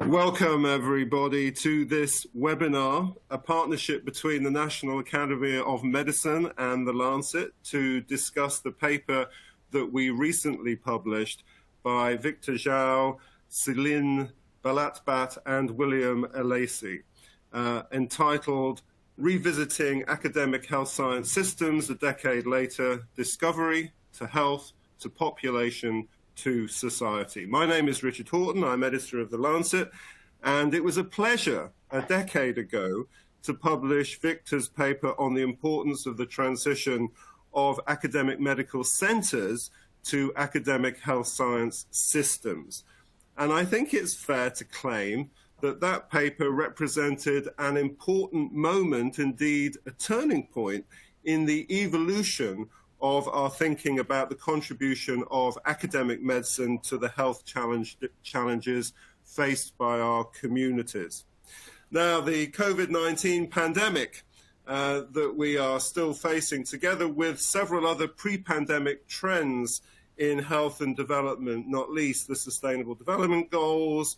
Welcome everybody to this webinar, a partnership between the National Academy of Medicine and the Lancet to discuss the paper that we recently published by Victor Dzau, Céline Balatbat and William Alesi, entitled Revisiting Academic Health Science Systems a Decade Later, Discovery to Health to Population to Society. My name is Richard Horton, I'm editor of The Lancet, and it was a pleasure a decade ago to publish Victor's paper on the importance of the transition of academic medical centers to academic health science systems. And I think it's fair to claim that that paper represented an important moment, indeed a turning point, in the evolution of our thinking about the contribution of academic medicine to the health challenges faced by our communities. Now, the COVID-19 pandemic that we are still facing, together with several other pre-pandemic trends in health and development, not least the Sustainable Development Goals,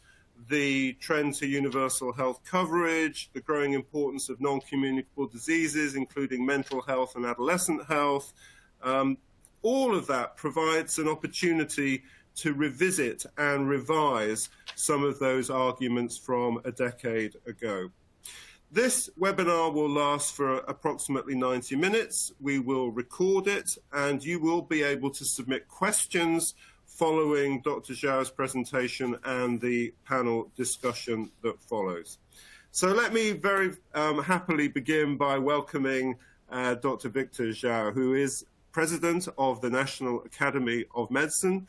the trend to universal health coverage, the growing importance of non-communicable diseases, including mental health and adolescent health, all of that provides an opportunity to revisit and revise some of those arguments from a decade ago. This webinar will last for approximately 90 minutes. We will record it, and you will be able to submit questions following Dr. Dzau's presentation and the panel discussion that follows. So let me very happily begin by welcoming Dr. Victor Dzau, who is President of the National Academy of Medicine.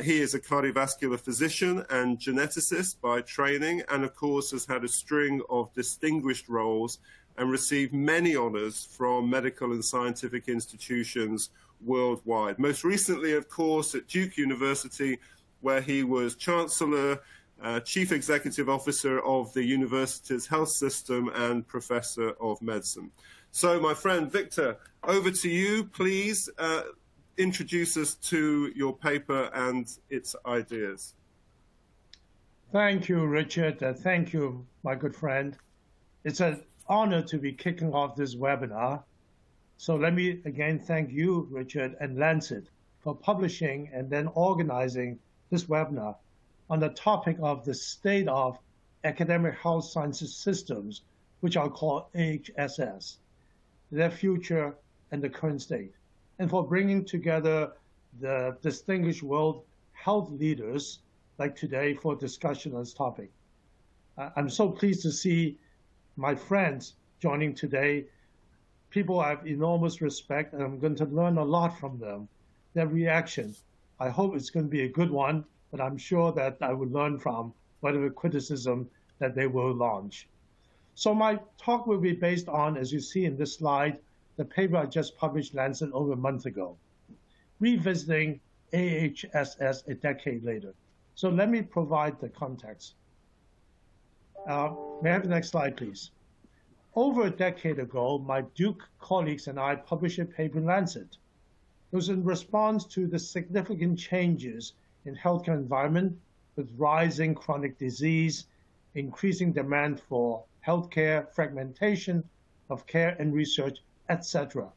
He is a cardiovascular physician and geneticist by training, and of course has had a string of distinguished roles and received many honors from medical and scientific institutions worldwide. Most recently, of course, at Duke University, where he was Chancellor, Chief Executive Officer of the university's health system, and Professor of Medicine. So, my friend Victor, over to you. Please introduce us to your paper and its ideas. Thank you, Richard. Thank you, my good friend. It's an honor to be kicking off this webinar. So let me again thank you, Richard, and Lancet for publishing and then organizing this webinar on the topic of the state of academic health sciences systems, which I'll call AHSS, their future and the current state, and for bringing together the distinguished world health leaders like today for discussion on this topic. I'm so pleased to see my friends joining today, people I have enormous respect, and I'm going to learn a lot from them, their reaction. I hope it's going to be a good one, but I'm sure that I will learn from whatever criticism that they will launch. So my talk will be based on, as you see in this slide, the paper I just published Lancet over a month ago, revisiting AHSS a decade later. So let me provide the context. May I have the next slide, please? Over a decade ago, my Duke colleagues and I published a paper in Lancet. It was in response to the significant changes in healthcare environment with rising chronic disease, increasing demand for healthcare, fragmentation of care and research, etc.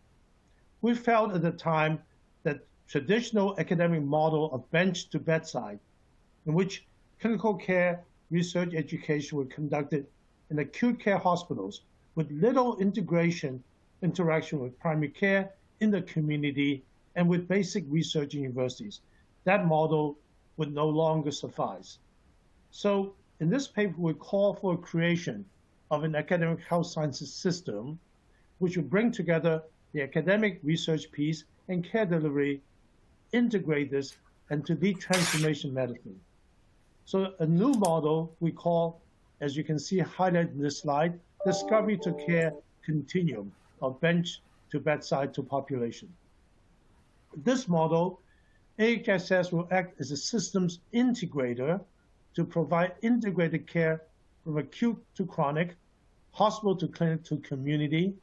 We felt at the time that traditional academic model of bench to bedside, in which clinical care, research, education were conducted in acute care hospitals with little interaction with primary care in the community and with basic research in universities. That model would no longer suffice. So in this paper, we call for a creation of an academic health sciences system which would bring together the academic research piece and care delivery, integrate this, and to lead transformation medicine. So a new model we call, as you can see highlighted in this slide, discovery to care continuum of bench to bedside to population. This model, AHSS will act as a systems integrator to provide integrated care from acute to chronic, hospital to clinic to community,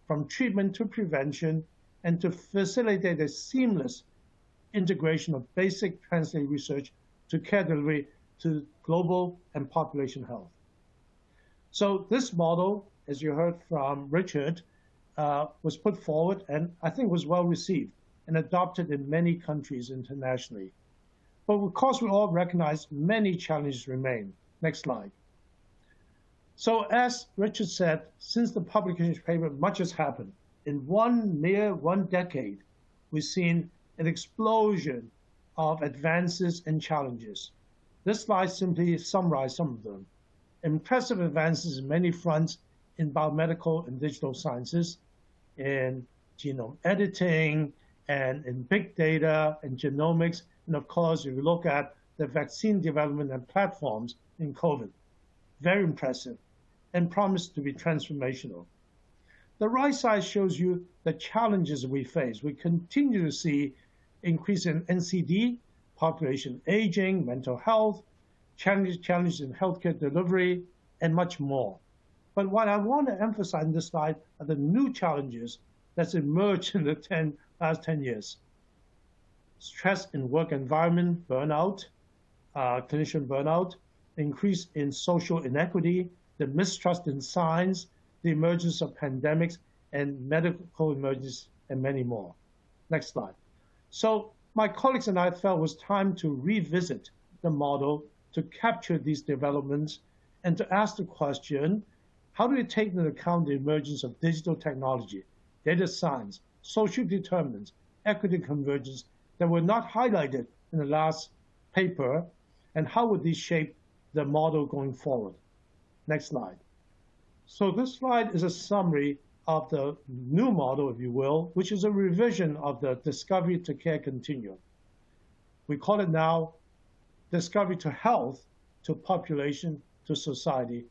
from treatment to prevention, and to facilitate a seamless integration of basic translated research to care delivery to to global and population health. So this model, as you heard from Richard, was put forward and I think was well received and adopted in many countries internationally. But of course, we all recognize many challenges remain. Next slide. So as Richard said, since the publication of the paper, much has happened. In mere one decade, we've seen an explosion of advances and challenges. This slide simply summarizes some of them. Impressive advances in many fronts in biomedical and digital sciences, in genome editing, and in big data and genomics. And of course, if you look at the vaccine development and platforms in COVID, very impressive and promise to be transformational. The right side shows you the challenges we face. We continue to see increase in NCD, population aging, mental health, challenges in healthcare delivery, and much more. But what I want to emphasize in this slide are the new challenges that's emerged in the last 10 years. Stress in work environment, burnout, clinician burnout, increase in social inequity, the mistrust in science, the emergence of pandemics and medical emergencies, and many more. Next slide. So my colleagues and I felt it was time to revisit the model to capture these developments and to ask the question, how do we take into account the emergence of digital technology, data science, social determinants, equity convergence that were not highlighted in the last paper, and how would these shape the model going forward? Next slide. So this slide is a summary of the new model, if you will, which is a revision of the discovery to care continuum. We call it now discovery to health, to population, to society,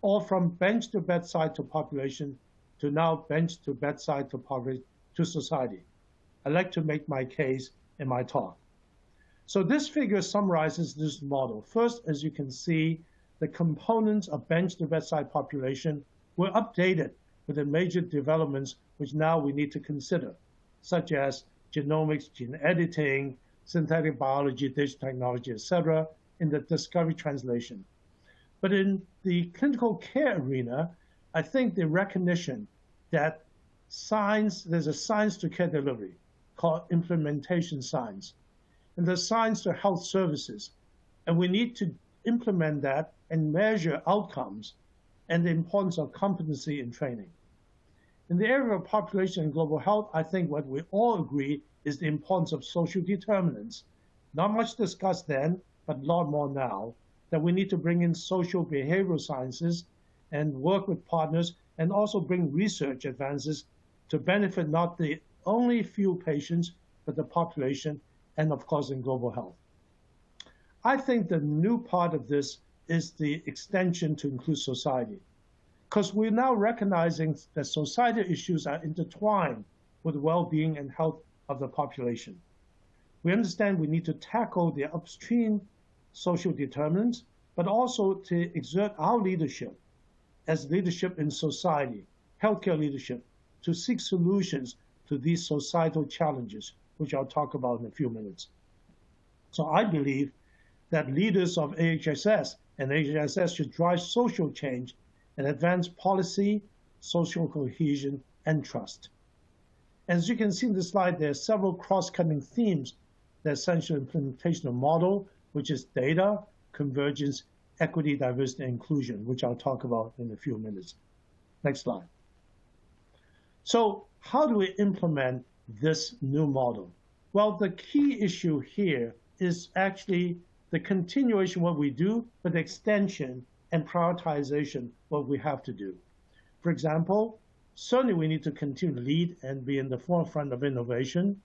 or from bench to bedside to population, to now bench to bedside to population, to society. I'd like to make my case in my talk. So this figure summarizes this model. First, as you can see, the components of bench to bedside population were updated with the major developments which now we need to consider, such as genomics, gene editing, synthetic biology, digital technology, etc., in the discovery translation. But in the clinical care arena, I think the recognition that science, there's a science to care delivery called implementation science, and there's science to health services, and we need to implement that and measure outcomes and the importance of competency in training. In the area of population and global health, I think what we all agree is the importance of social determinants. Not much discussed then, but a lot more now, that we need to bring in social behavioral sciences and work with partners and also bring research advances to benefit not the only few patients, but the population and of course in global health. I think the new part of this is the extension to include society, because we're now recognizing that societal issues are intertwined with the well-being and health of the population. We understand we need to tackle the upstream social determinants, but also to exert our leadership as leadership in society, healthcare leadership, to seek solutions to these societal challenges, which I'll talk about in a few minutes. So I believe that leaders of AHSS and AHSS should drive social change and advance policy, social cohesion, and trust. As you can see in the slide, there are several cross-cutting themes: the essential implementation of model, which is data, convergence, equity, diversity, and inclusion, which I'll talk about in a few minutes. Next slide. So how do we implement this new model? Well, the key issue here is actually the continuation of what we do, but the extension and prioritization what we have to do. For example, certainly we need to continue to lead and be in the forefront of innovation.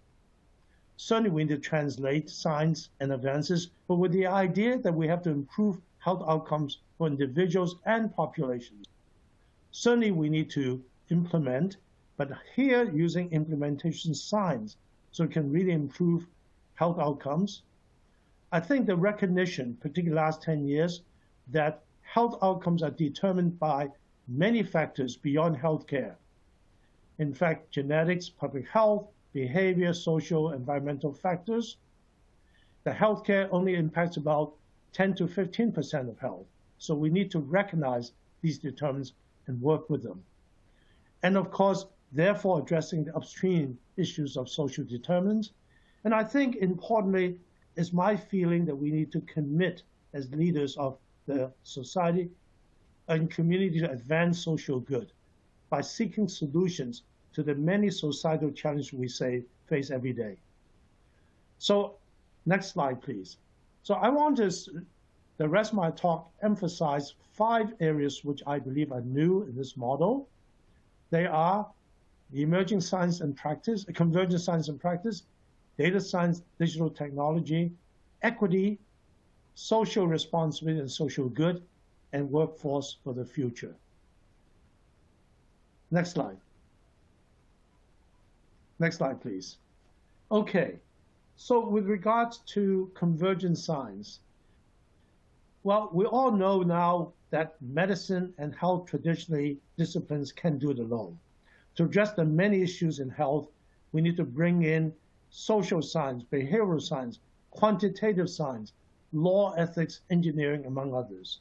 Certainly we need to translate science and advances, but with the idea that we have to improve health outcomes for individuals and populations. Certainly we need to implement, but here using implementation science so it can really improve health outcomes. I think the recognition, particularly the last 10 years, that health outcomes are determined by many factors beyond healthcare. In fact, genetics, public health, behavior, social, environmental factors. The healthcare only impacts about 10 to 15% of health. So we need to recognize these determinants and work with them. And of course, therefore addressing the upstream issues of social determinants. And I think importantly is my feeling that we need to commit as leaders of the society and community to advance social good by seeking solutions to the many societal challenges we face every day. So next slide, please. So I want to, the rest of my talk, emphasize 5 areas which I believe are new in this model. They are the emerging science and practice, convergent science and practice, data science, digital technology, equity, social responsibility and social good, and workforce for the future. Next slide. Next slide, please. Okay, so with regards to convergent science, well, we all know now that medicine and health traditionally disciplines can't do it alone. To address the many issues in health, we need to bring in social science, behavioral science, quantitative science, law, ethics, engineering, among others.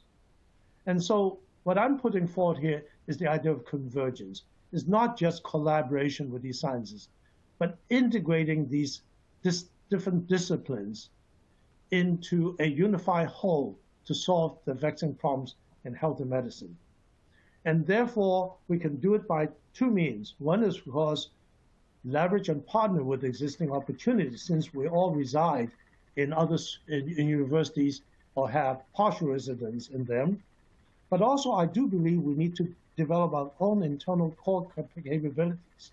And so what I'm putting forward here is the idea of convergence. It's not just collaboration with these sciences, but integrating these different disciplines into a unified whole to solve the vexing problems in health and medicine. And therefore, we can do it by 2 means. One is, of course, leverage and partner with existing opportunities, since we all reside in universities or have partial residence in them. But also, I do believe we need to develop our own internal core capabilities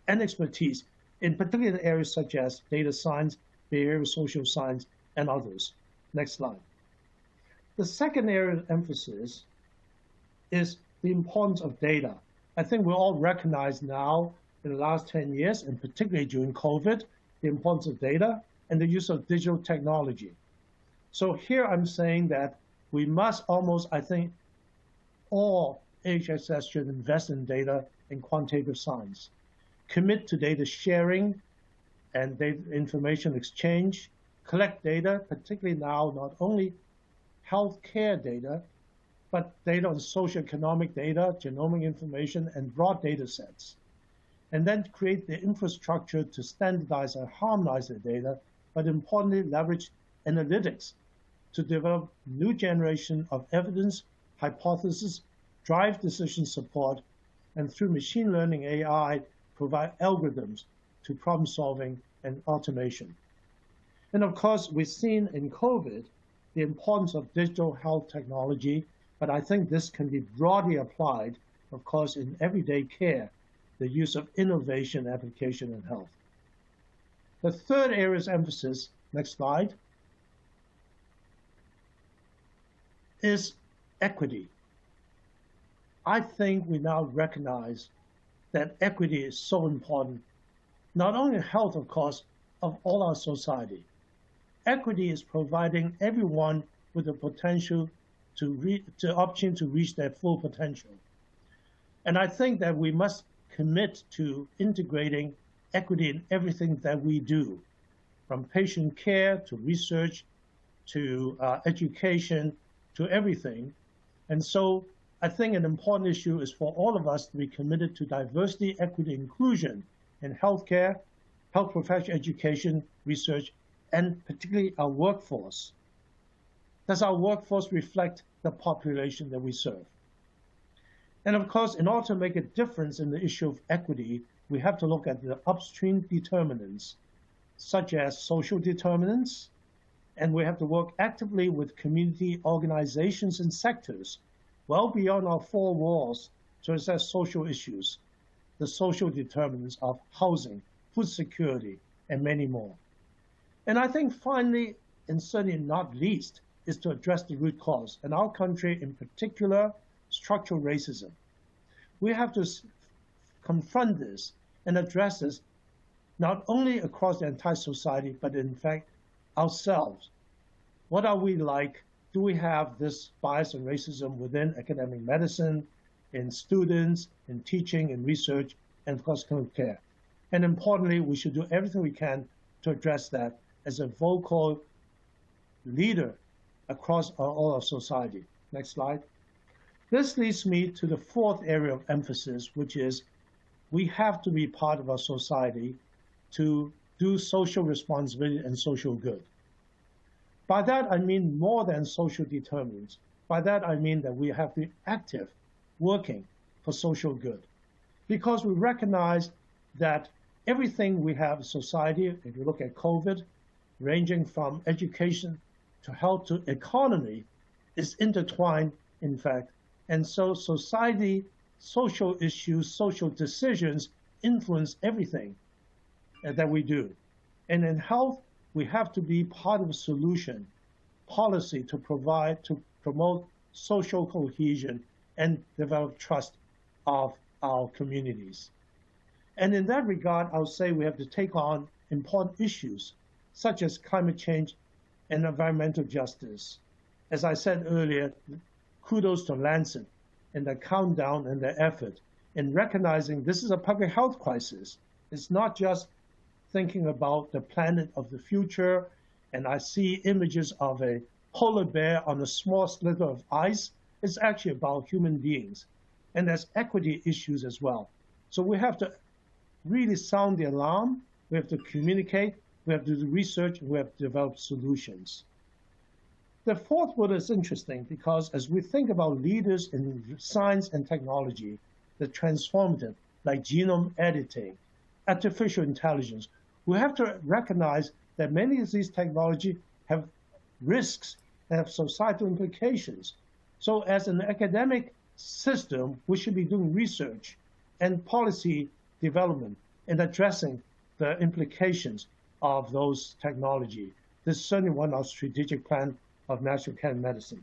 and expertise, in particular in areas such as data science, behavioral social science, and others. Next slide. The second area of emphasis is the importance of data. I think we all recognize now in the last 10 years, and particularly during COVID, the importance of data and the use of digital technology. So here I'm saying that we must almost, I think, all AHSS should invest in data and quantitative science, commit to data sharing and data information exchange, collect data, particularly now, not only healthcare data, but data on socioeconomic data, genomic information, and broad data sets. And then create the infrastructure to standardize and harmonize the data, but importantly, leverage analytics to develop new generation of evidence, hypothesis, drive decision support, and through machine learning AI, provide algorithms to problem solving and automation. And of course, we've seen in COVID the importance of digital health technology, but I think this can be broadly applied, of course, in everyday care, the use of innovation application in health. The third area of emphasis, next slide, is equity. I think we now recognize that equity is so important, not only in health, of course, of all our society. Equity is providing everyone with the potential the option to reach their full potential. And I think that we must commit to integrating equity in everything that we do, from patient care to research to education to everything. And so I think an important issue is for all of us to be committed to diversity, equity, inclusion in healthcare, health professional education, research, and particularly our workforce. Does our workforce reflect the population that we serve? And of course, in order to make a difference in the issue of equity, we have to look at the upstream determinants, such as social determinants, and we have to work actively with community organizations and sectors, well beyond our 4 walls, to assess social issues, the social determinants of housing, food security, and many more. And I think finally, and certainly not least, is to address the root cause. In our country, in particular, structural racism. We have to confront this and address this not only across the entire society, but in fact, ourselves. What are we like? Do we have this bias and racism within academic medicine, in students, in teaching, in research, and of course, clinical care? And importantly, we should do everything we can to address that as a vocal leader across all of society. Next slide. This leads me to the fourth area of emphasis, which is we have to be part of our society to do social responsibility and social good. By that, I mean more than social determinants. By that, I mean that we have to be active, working for social good. Because we recognize that everything we have in society, if you look at COVID, ranging from education to health to economy, is intertwined, in fact. And so society, social issues, social decisions influence everything that we do. And in health, we have to be part of a solution, policy to promote social cohesion and develop trust of our communities. And in that regard, I would say we have to take on important issues such as climate change and environmental justice. As I said earlier, kudos to Lancet and the countdown and the effort in recognizing this is a public health crisis. It's not just thinking about the planet of the future, and I see images of a polar bear on a small sliver of ice. It's actually about human beings. And there's equity issues as well. So we have to really sound the alarm. We have to communicate. We have to do research. And we have to develop solutions. The fourth one is interesting because as we think about leaders in science and technology, the transformative, like genome editing, artificial intelligence, we have to recognize that many of these technologies have risks and have societal implications. So as an academic system, we should be doing research and policy development and addressing the implications of those technologies. This is certainly one of our strategic plan of National Academy of Medicine.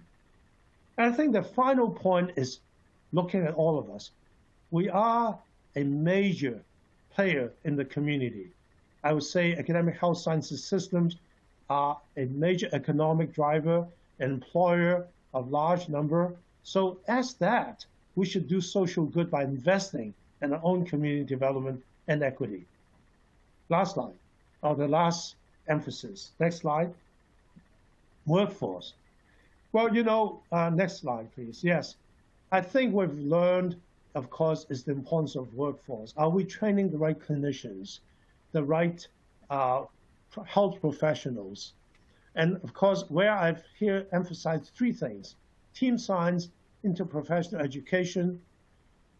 And I think the final point is looking at all of us. We are a major player in the community. I would say academic health sciences systems are a major economic driver, an employer of large number. So as that, we should do social good by investing in our own community development and equity. Last slide, or the last emphasis. Next slide. Workforce. Well, next slide, please. Yes, I think we've learned, of course, is the importance of workforce. Are we training the right clinicians, the right health professionals? And of course, where I've here emphasized three things: team science, interprofessional education,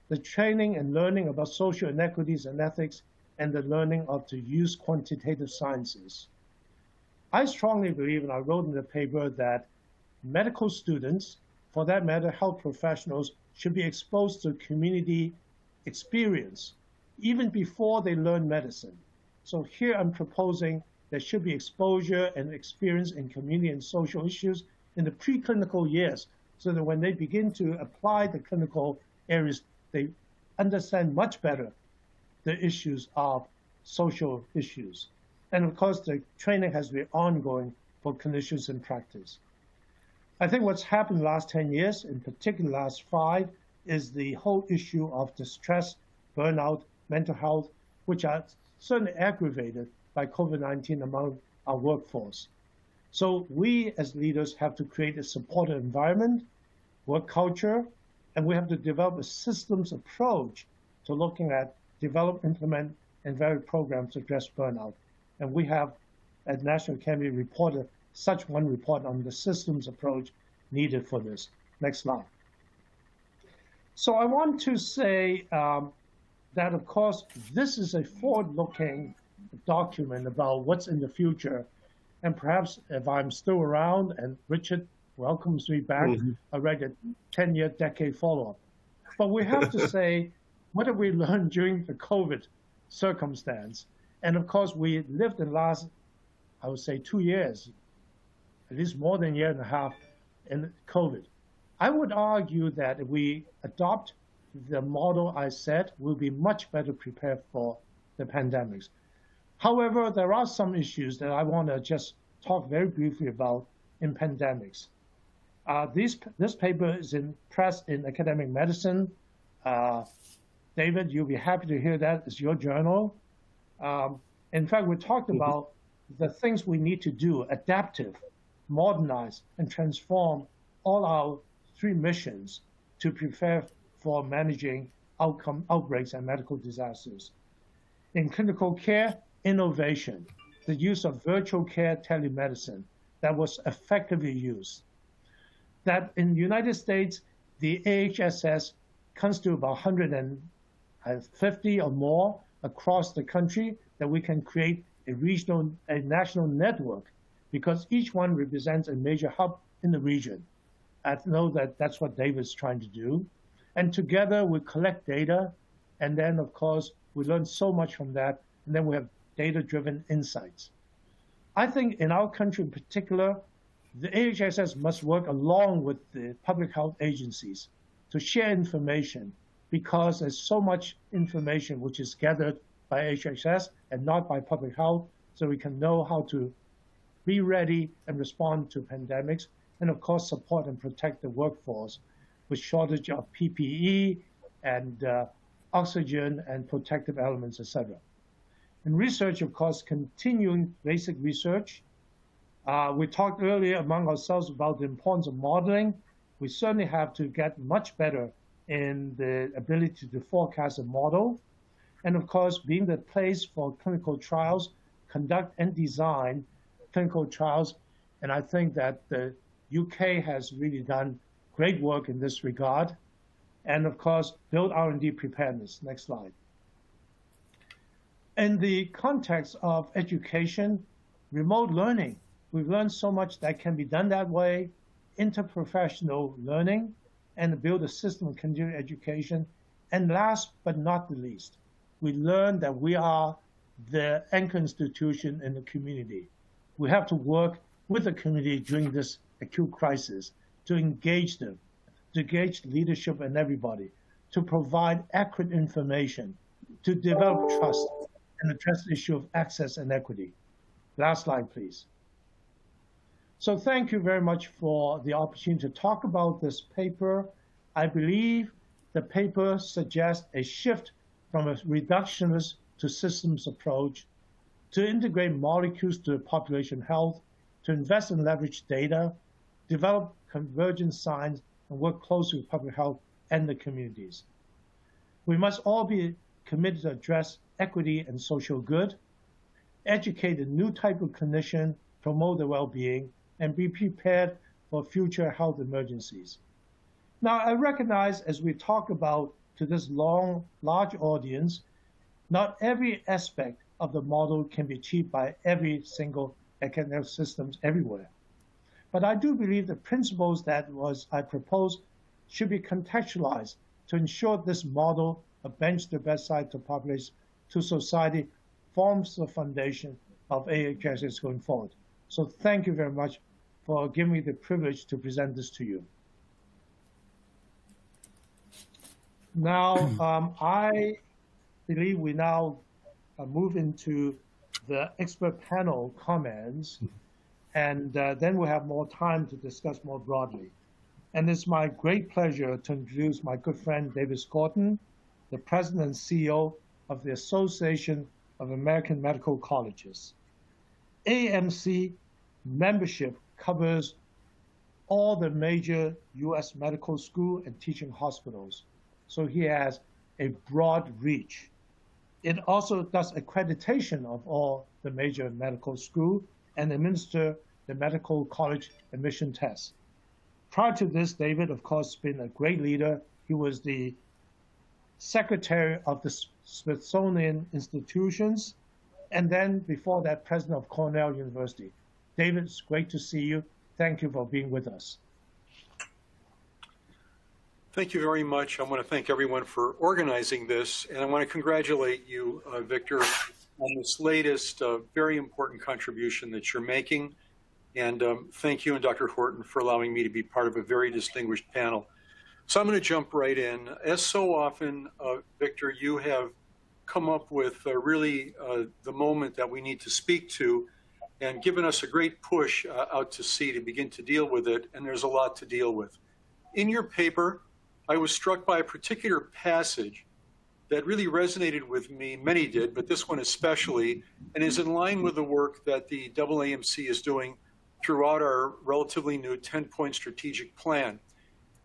the training and learning about social inequities and ethics, and the learning of to use quantitative sciences. I strongly believe, and I wrote in the paper, that medical students, for that matter, health professionals, should be exposed to community experience even before they learn medicine. So here I'm proposing there should be exposure and experience in community and social issues in the preclinical years, so that when they begin to apply the clinical areas, they understand much better the issues of social issues. And of course, the training has to be ongoing for clinicians in practice. I think what's happened the last 10 years, in particular the last 5, is the whole issue of distress, burnout, mental health, which are certainly aggravated by COVID-19 among our workforce. So we as leaders have to create a supportive environment, work culture, and we have to develop a systems approach to looking at develop, implement, and vary programs to address burnout. And we have, at National Academy, reported such one report on the systems approach needed for this. Next slide. So I want to say that, of course, this is a forward-looking document about what's in the future. And perhaps if I'm still around and Richard welcomes me back, I'll write a 10-year decade follow-up. But we have to say, what have we learned during the COVID circumstance? And of course, we lived in the last, I would say, 2 years, at least more than a year and a half in COVID. I would argue that if we adopt the model I said, we'll be much better prepared for the pandemics. However, there are some issues that I want to just talk very briefly about in pandemics. This paper is in press in academic medicine. David, you'll be happy to hear that. It's your journal. In fact, we talked about the things we need to do, adaptive, modernize and transform all our 3 missions to prepare for managing outbreaks and medical disasters. In clinical care, innovation, the use of virtual care telemedicine that was effectively used. That in the United States, the AHSS comes to about 150 or more across the country that we can create a national network, because each one represents a major hub in the region. I know that that's what David's trying to do. And together we collect data, and then of course we learn so much from that, and then we have data-driven insights. I think in our country in particular, the AHSS must work along with the public health agencies to share information, because there's so much information which is gathered by AHSS and not by public health, so we can know how to be ready and respond to pandemics, and of course support and protect the workforce with shortage of PPE and oxygen and protective elements, etc. In research, of course, continuing basic research. We talked earlier among ourselves about the importance of modeling. We certainly have to get much better in the ability to forecast and model. And of course, being the place for clinical trials, conduct and design clinical trials. And I think that the UK has really done great work in this regard. And of course, build R&D preparedness. Next slide. In the context of education, remote learning, we've learned so much that can be done that way, interprofessional learning, and build a system of continuing education. And last but not the least, we learned that we are the anchor institution in the community. We have to work with the community during this acute crisis to engage them, to engage leadership and everybody, to provide accurate information, to develop trust, and address the issue of access and equity. Last slide, please. So thank you very much for the opportunity to talk about this paper. I believe the paper suggests a shift from a reductionist to systems approach, to integrate molecules to population health, to invest and leverage data, develop convergent science, and work closely with public health and the communities. We must all be committed to address equity and social good, educate a new type of clinician, promote their well-being, and be prepared for future health emergencies. Now, I recognize as we talk about to this large audience, not every aspect of the model can be achieved by every single academic systems everywhere. But I do believe the principles that I proposed should be contextualized to ensure this model of bench to bedside to population to society forms the foundation of AHSS going forward. So thank you very much for giving me the privilege to present this to you. Now, I believe we now move into the expert panel comments, and then we'll have more time to discuss more broadly. And it's my great pleasure to introduce my good friend, David Horton, the President and CEO of the Association of American Medical Colleges. AMC membership covers all the major U.S. medical school and teaching hospitals. So he has a broad reach. It also does accreditation of all the major medical school and administer the medical college admission tests. Prior to this, David, of course, has been a great leader. He was the secretary of the Smithsonian Institutions, and then before that, president of Cornell University. David, it's great to see you. Thank you for being with us. Thank you very much. I want to thank everyone for organizing this, and I want to congratulate you, Victor, on this latest very important contribution that you're making. And thank you and Dr. Horton for allowing me to be part of a very distinguished panel. So I'm going to jump right in. As so often, Victor, you have come up with really the moment that we need to speak to and given us a great push out to sea to begin to deal with it, and there's a lot to deal with. In your paper, I was struck by a particular passage that really resonated with me. Many did, but this one especially, and is in line with the work that the AAMC is doing throughout our relatively new 10-point strategic plan.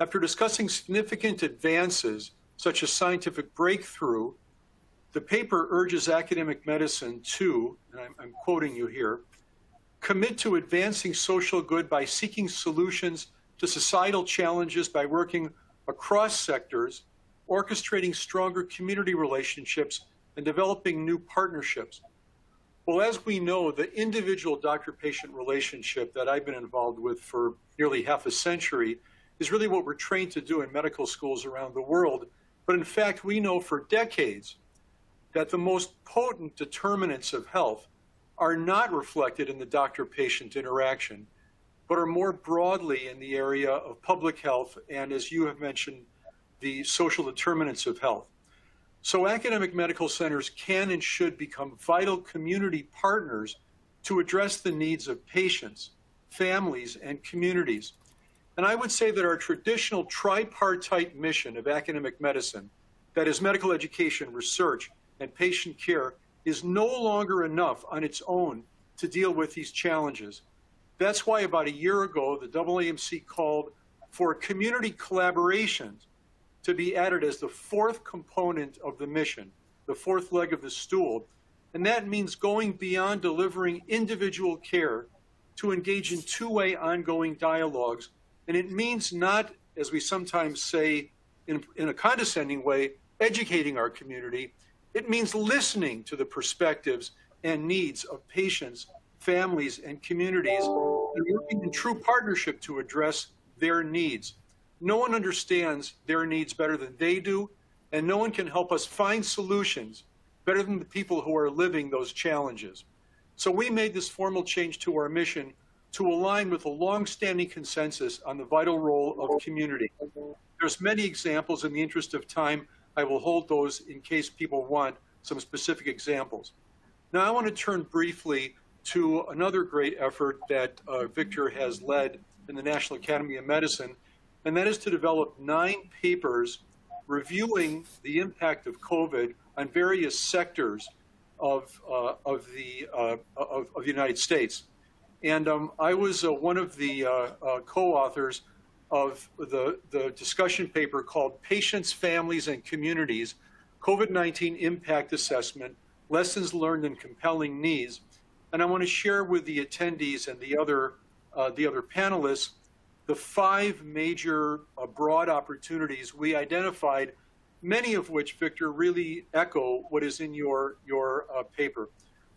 After discussing significant advances, such as scientific breakthrough, the paper urges academic medicine to, and I'm quoting you here, commit to advancing social good by seeking solutions to societal challenges by working across sectors, orchestrating stronger community relationships, and developing new partnerships. Well, as we know, the individual doctor-patient relationship that I've been involved with for nearly half a century is really what we're trained to do in medical schools around the world. But in fact, we know for decades that the most potent determinants of health are not reflected in the doctor-patient interaction, but are more broadly in the area of public health and, as you have mentioned, the social determinants of health. So academic medical centers can and should become vital community partners to address the needs of patients, families, and communities. And I would say that our traditional tripartite mission of academic medicine, that is medical education, research, and patient care, is no longer enough on its own to deal with these challenges. That's why about a year ago, the AAMC called for community collaborations to be added as the fourth component of the mission, the fourth leg of the stool. And that means going beyond delivering individual care to engage in two-way ongoing dialogues. And it means not, as we sometimes say in a condescending way, educating our community. It means listening to the perspectives and needs of patients, families, and communities, and working in true partnership to address their needs. No one understands their needs better than they do, and no one can help us find solutions better than the people who are living those challenges. So we made this formal change to our mission to align with a long-standing consensus on the vital role of community. There's many examples. In the interest of time, I will hold those in case people want some specific examples. Now I want to turn briefly to another great effort that Victor has led in the National Academy of Medicine, and that is to develop 9 papers reviewing the impact of COVID on various sectors of the United States. And I was one of the co-authors of the discussion paper called Patients, Families, and Communities, COVID-19 Impact Assessment, Lessons Learned and Compelling Needs. And I want to share with the attendees and the other panelists the 5 major broad opportunities we identified, many of which, Victor, really echo what is in your paper.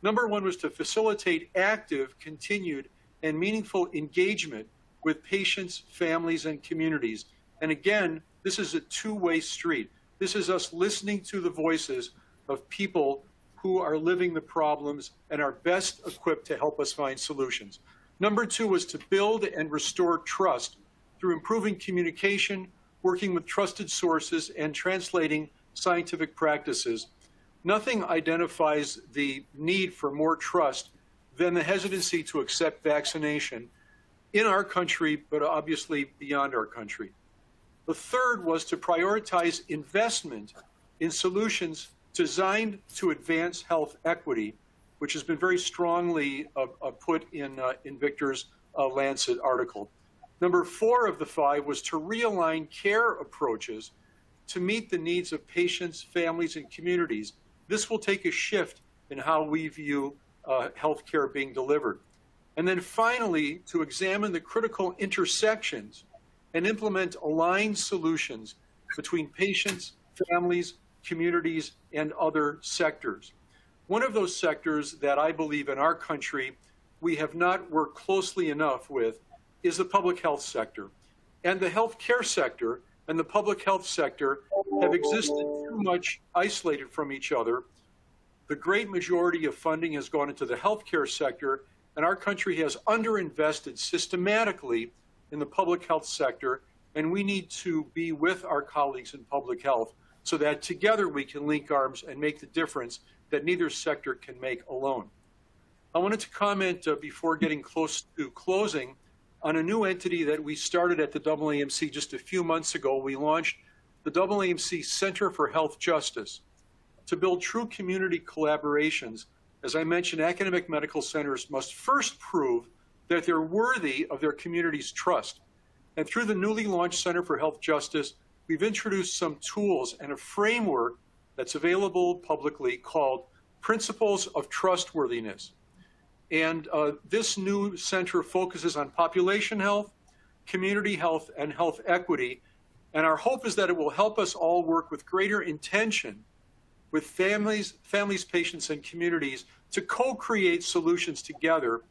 Number 1 was to facilitate active, continued, and meaningful engagement with patients, families, and communities. And again, this is a two-way street. This is us listening to the voices of people who are living the problems and are best equipped to help us find solutions. Number 2 was to build and restore trust through improving communication, working with trusted sources, and translating scientific practices. Nothing identifies the need for more trust than the hesitancy to accept vaccination in our country, but obviously beyond our country. The third was to prioritize investment in solutions designed to advance health equity, which has been very strongly put in Victor's Lancet article. Number 4 of the 5 was to realign care approaches to meet the needs of patients, families, and communities. This will take a shift in how we view healthcare being delivered. And then finally, to examine the critical intersections and implement aligned solutions between patients, families, communities, and other sectors. One of those sectors that I believe in our country we have not worked closely enough with is the public health sector. And the healthcare sector and the public health sector have existed too much isolated from each other. The great majority of funding has gone into the healthcare sector, and our country has underinvested systematically in the public health sector, and we need to be with our colleagues in public health so that together we can link arms and make the difference that neither sector can make alone. I wanted to comment before getting close to closing on a new entity that we started at the AAMC just a few months ago. We launched the AAMC Center for Health Justice to build true community collaborations. As I mentioned, academic medical centers must first prove that they're worthy of their community's trust. And through the newly launched Center for Health Justice, we've introduced some tools and a framework that's available publicly called Principles of Trustworthiness. And this new center focuses on population health, community health, and health equity. And our hope is that it will help us all work with greater intention with families, patients, and communities to co-create solutions together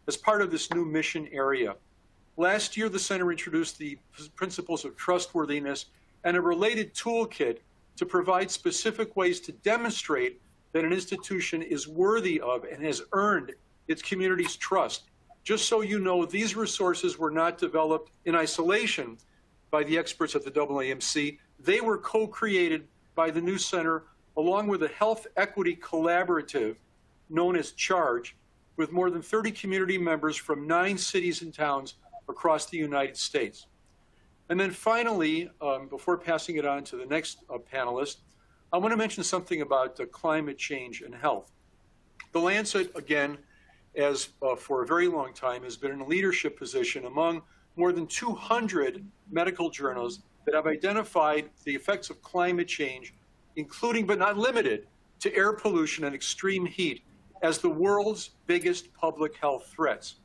as part of this new mission area. Last year, the center introduced the Principles of Trustworthiness and a related toolkit to provide specific ways to demonstrate that an institution is worthy of and has earned its community's trust. Just so you know, these resources were not developed in isolation by the experts at the AAMC. They were co-created by the new center along with a health equity collaborative known as CHARGE, with more than 30 community members from 9 cities and towns across the United States. And then finally, before passing it on to the next panelist, I want to mention something about climate change and health. The Lancet, again, as for a very long time, has been in a leadership position among more than 200 medical journals that have identified the effects of climate change, including but not limited to air pollution and extreme heat, as the world's biggest public health threats.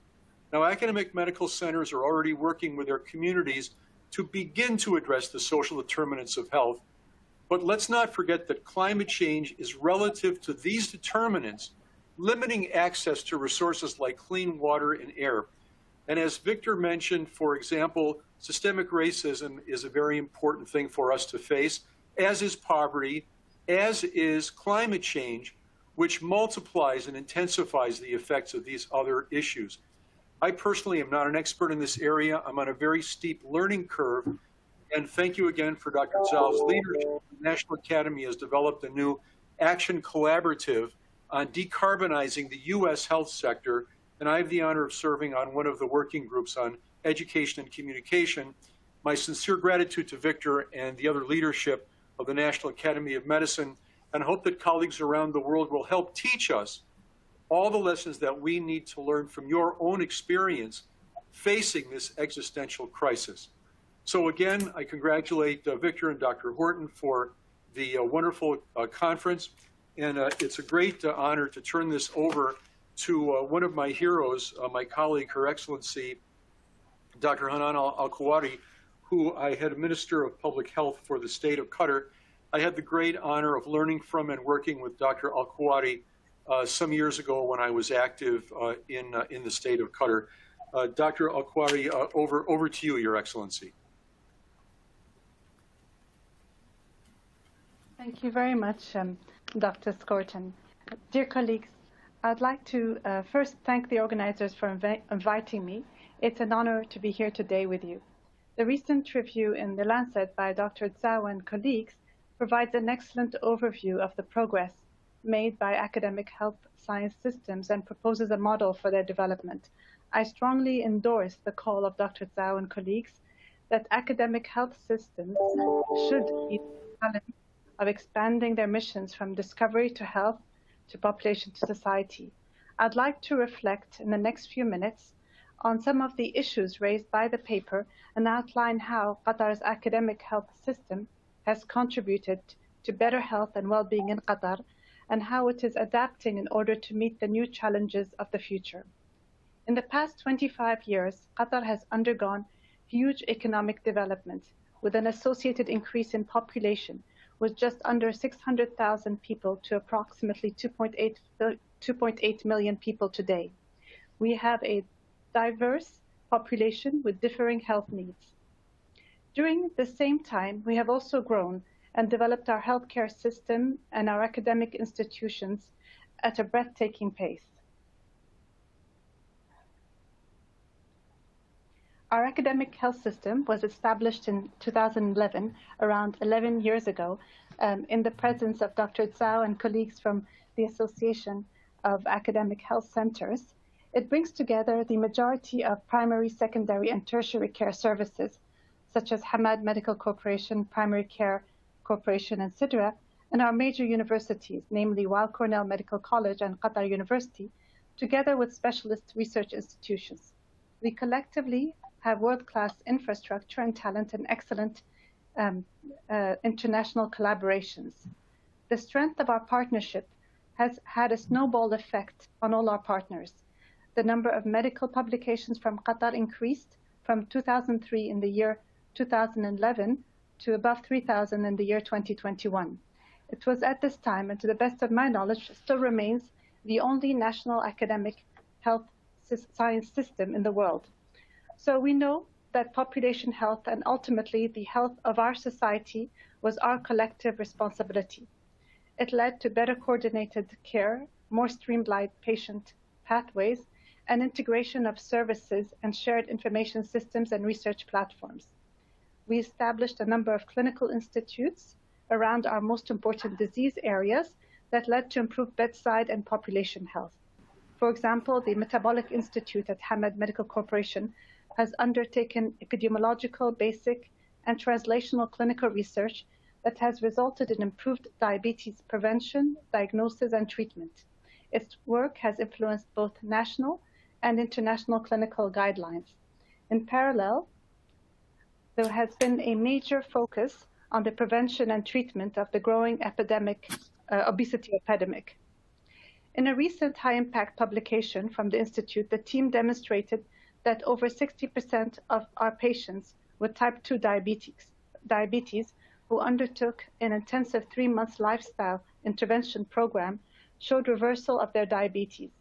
Now, academic medical centers are already working with their communities to begin to address the social determinants of health. But let's not forget that climate change is relative to these determinants, limiting access to resources like clean water and air. And as Victor mentioned, for example, systemic racism is a very important thing for us to face, as is poverty, as is climate change, which multiplies and intensifies the effects of these other issues. I personally am not an expert in this area. I'm on a very steep learning curve. And thank you again for Dr. Dzau's leadership. The National Academy has developed a new action collaborative on decarbonizing the U.S. health sector. And I have the honor of serving on one of the working groups on education and communication. My sincere gratitude to Victor and the other leadership of the National Academy of Medicine, and hope that colleagues around the world will help teach us all the lessons that we need to learn from your own experience facing this existential crisis. So again, I congratulate Victor and Dr. Horton for the wonderful conference. And it's a great honor to turn this over to one of my heroes, my colleague, Her Excellency, Dr. Hanan Al-Kuwari, who I had Minister of Public Health for the state of Qatar. I had the great honor of learning from and working with Dr. Al-Kuwari some years ago when I was active in the state of Qatar. Dr. Al-Kuwari, over to you, Your Excellency. Thank you very much, Dr. Skorton. Dear colleagues, I'd like to first thank the organizers for inviting me. It's an honor to be here today with you. The recent review in the Lancet by Dr. Dzau and colleagues provides an excellent overview of the progress made by academic health science systems and proposes a model for their development. I strongly endorse the call of Dr. Dzau and colleagues that academic health systems should be of expanding their missions from discovery to health to population to society. I'd like to reflect in the next few minutes on some of the issues raised by the paper and outline how Qatar's academic health system has contributed to better health and well-being in Qatar, and how it is adapting in order to meet the new challenges of the future. In the past 25 years, Qatar has undergone huge economic development with an associated increase in population, with just under 600,000 people to approximately 2.8 million people today. We have a diverse population with differing health needs. During the same time, we have also grown and developed our healthcare system and our academic institutions at a breathtaking pace. Our academic health system was established in 2011, around 11 years ago, in the presence of Dr. Dzau and colleagues from the Association of Academic Health Centers. It brings together the majority of primary, secondary, and tertiary care services, such as Hamad Medical Corporation, Primary Care Corporation, and Sidra, and our major universities, namely Weill Cornell Medical College and Qatar University, together with specialist research institutions. We collectively have world-class infrastructure and talent and excellent international collaborations. The strength of our partnership has had a snowball effect on all our partners. The number of medical publications from Qatar increased from 2003 in the year 2011 to above 3,000 in the year 2021. It was at this time, and to the best of my knowledge, still remains the only national academic health science system in the world. So we know that population health and ultimately the health of our society was our collective responsibility. It led to better coordinated care, more streamlined patient pathways, and integration of services and shared information systems and research platforms. We established a number of clinical institutes around our most important disease areas that led to improved bedside and population health. For example, the Metabolic Institute at Hamad Medical Corporation has undertaken epidemiological, basic, and translational clinical research that has resulted in improved diabetes prevention, diagnosis, and treatment. Its work has influenced both national and international clinical guidelines. In parallel, there has been a major focus on the prevention and treatment of the growing obesity epidemic. In a recent high-impact publication from the Institute, the team demonstrated that over 60% of our patients with type 2 diabetes who undertook an intensive 3-month lifestyle intervention program showed reversal of their diabetes.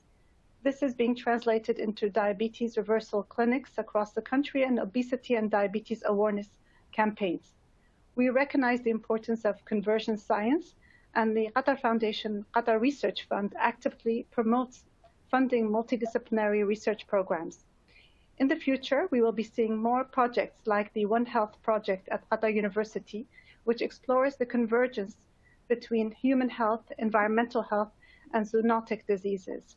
This is being translated into diabetes reversal clinics across the country and obesity and diabetes awareness campaigns. We recognize the importance of conversion science, and the Qatar Foundation Qatar Research Fund actively promotes funding multidisciplinary research programs. In the future, we will be seeing more projects like the One Health project at Qatar University, which explores the convergence between human health, environmental health, and zoonotic diseases.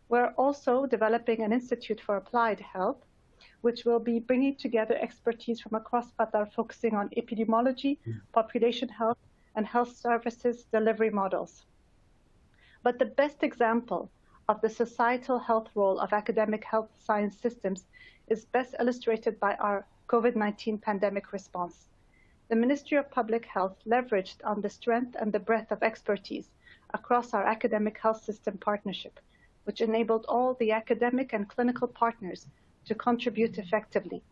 We're also developing an Institute for Applied Health, which will be bringing together expertise from across Qatar, focusing on epidemiology, population health, and health services delivery models. But the best example of the societal health role of academic health science systems is best illustrated by our COVID-19 pandemic response. The Ministry of Public Health leveraged on the strength and the breadth of expertise across our academic health system partnership, which enabled all the academic and clinical partners to contribute effectively.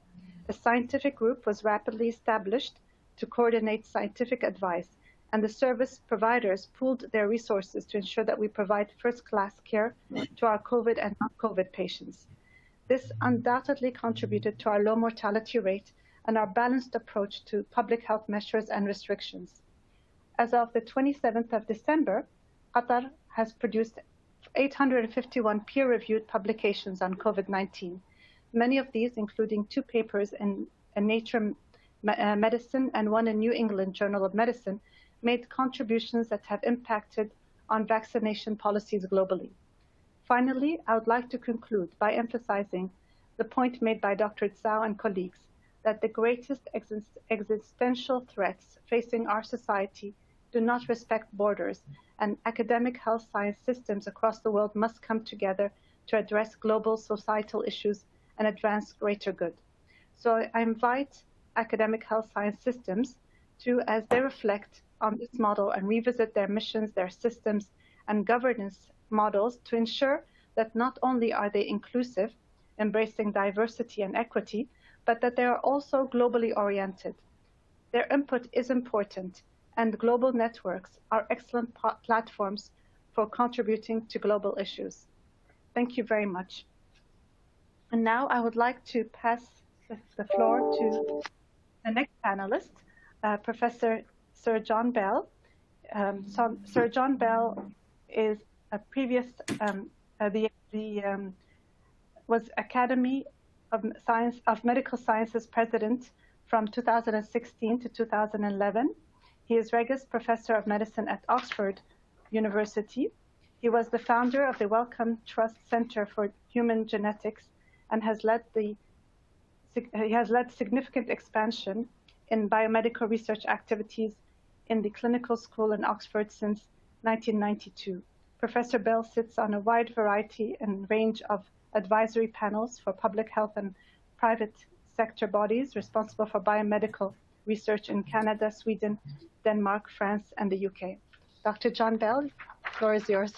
A scientific group was rapidly established to coordinate scientific advice, and the service providers pooled their resources to ensure that we provide first-class care to our COVID and non-COVID patients. This undoubtedly contributed to our low mortality rate and our balanced approach to public health measures and restrictions. As of the 27th of December, Qatar has produced 851 peer-reviewed publications on COVID-19, many of these including 2 papers in Nature Medicine and 1 in New England Journal of Medicine, made contributions that have impacted on vaccination policies globally. Finally, I would like to conclude by emphasizing the point made by Dr. Dzau and colleagues that the greatest existential threats facing our society do not respect borders, and academic health science systems across the world must come together to address global societal issues and advance greater good. So I invite academic health science systems to, as they reflect on this model and revisit their missions, their systems, and governance models to ensure that not only are they inclusive, embracing diversity and equity, but that they are also globally oriented. Their input is important, and global networks are excellent platforms for contributing to global issues. Thank you very much. And now I would like to pass the floor to the next panelist, Professor Sir John Bell. Sir John Bell is a previous, was Academy of Medical Sciences President from 2016 to 2011. He is Regius Professor of Medicine at Oxford University. He was the founder of the Wellcome Trust Center for Human Genetics and has led significant expansion in biomedical research activities in the clinical school in Oxford since 1992. Professor Bell sits on a wide variety and range of advisory panels for public health and private sector bodies responsible for biomedical research in Canada, Sweden, Denmark, France, and the UK. Dr. John Bell, the floor is yours.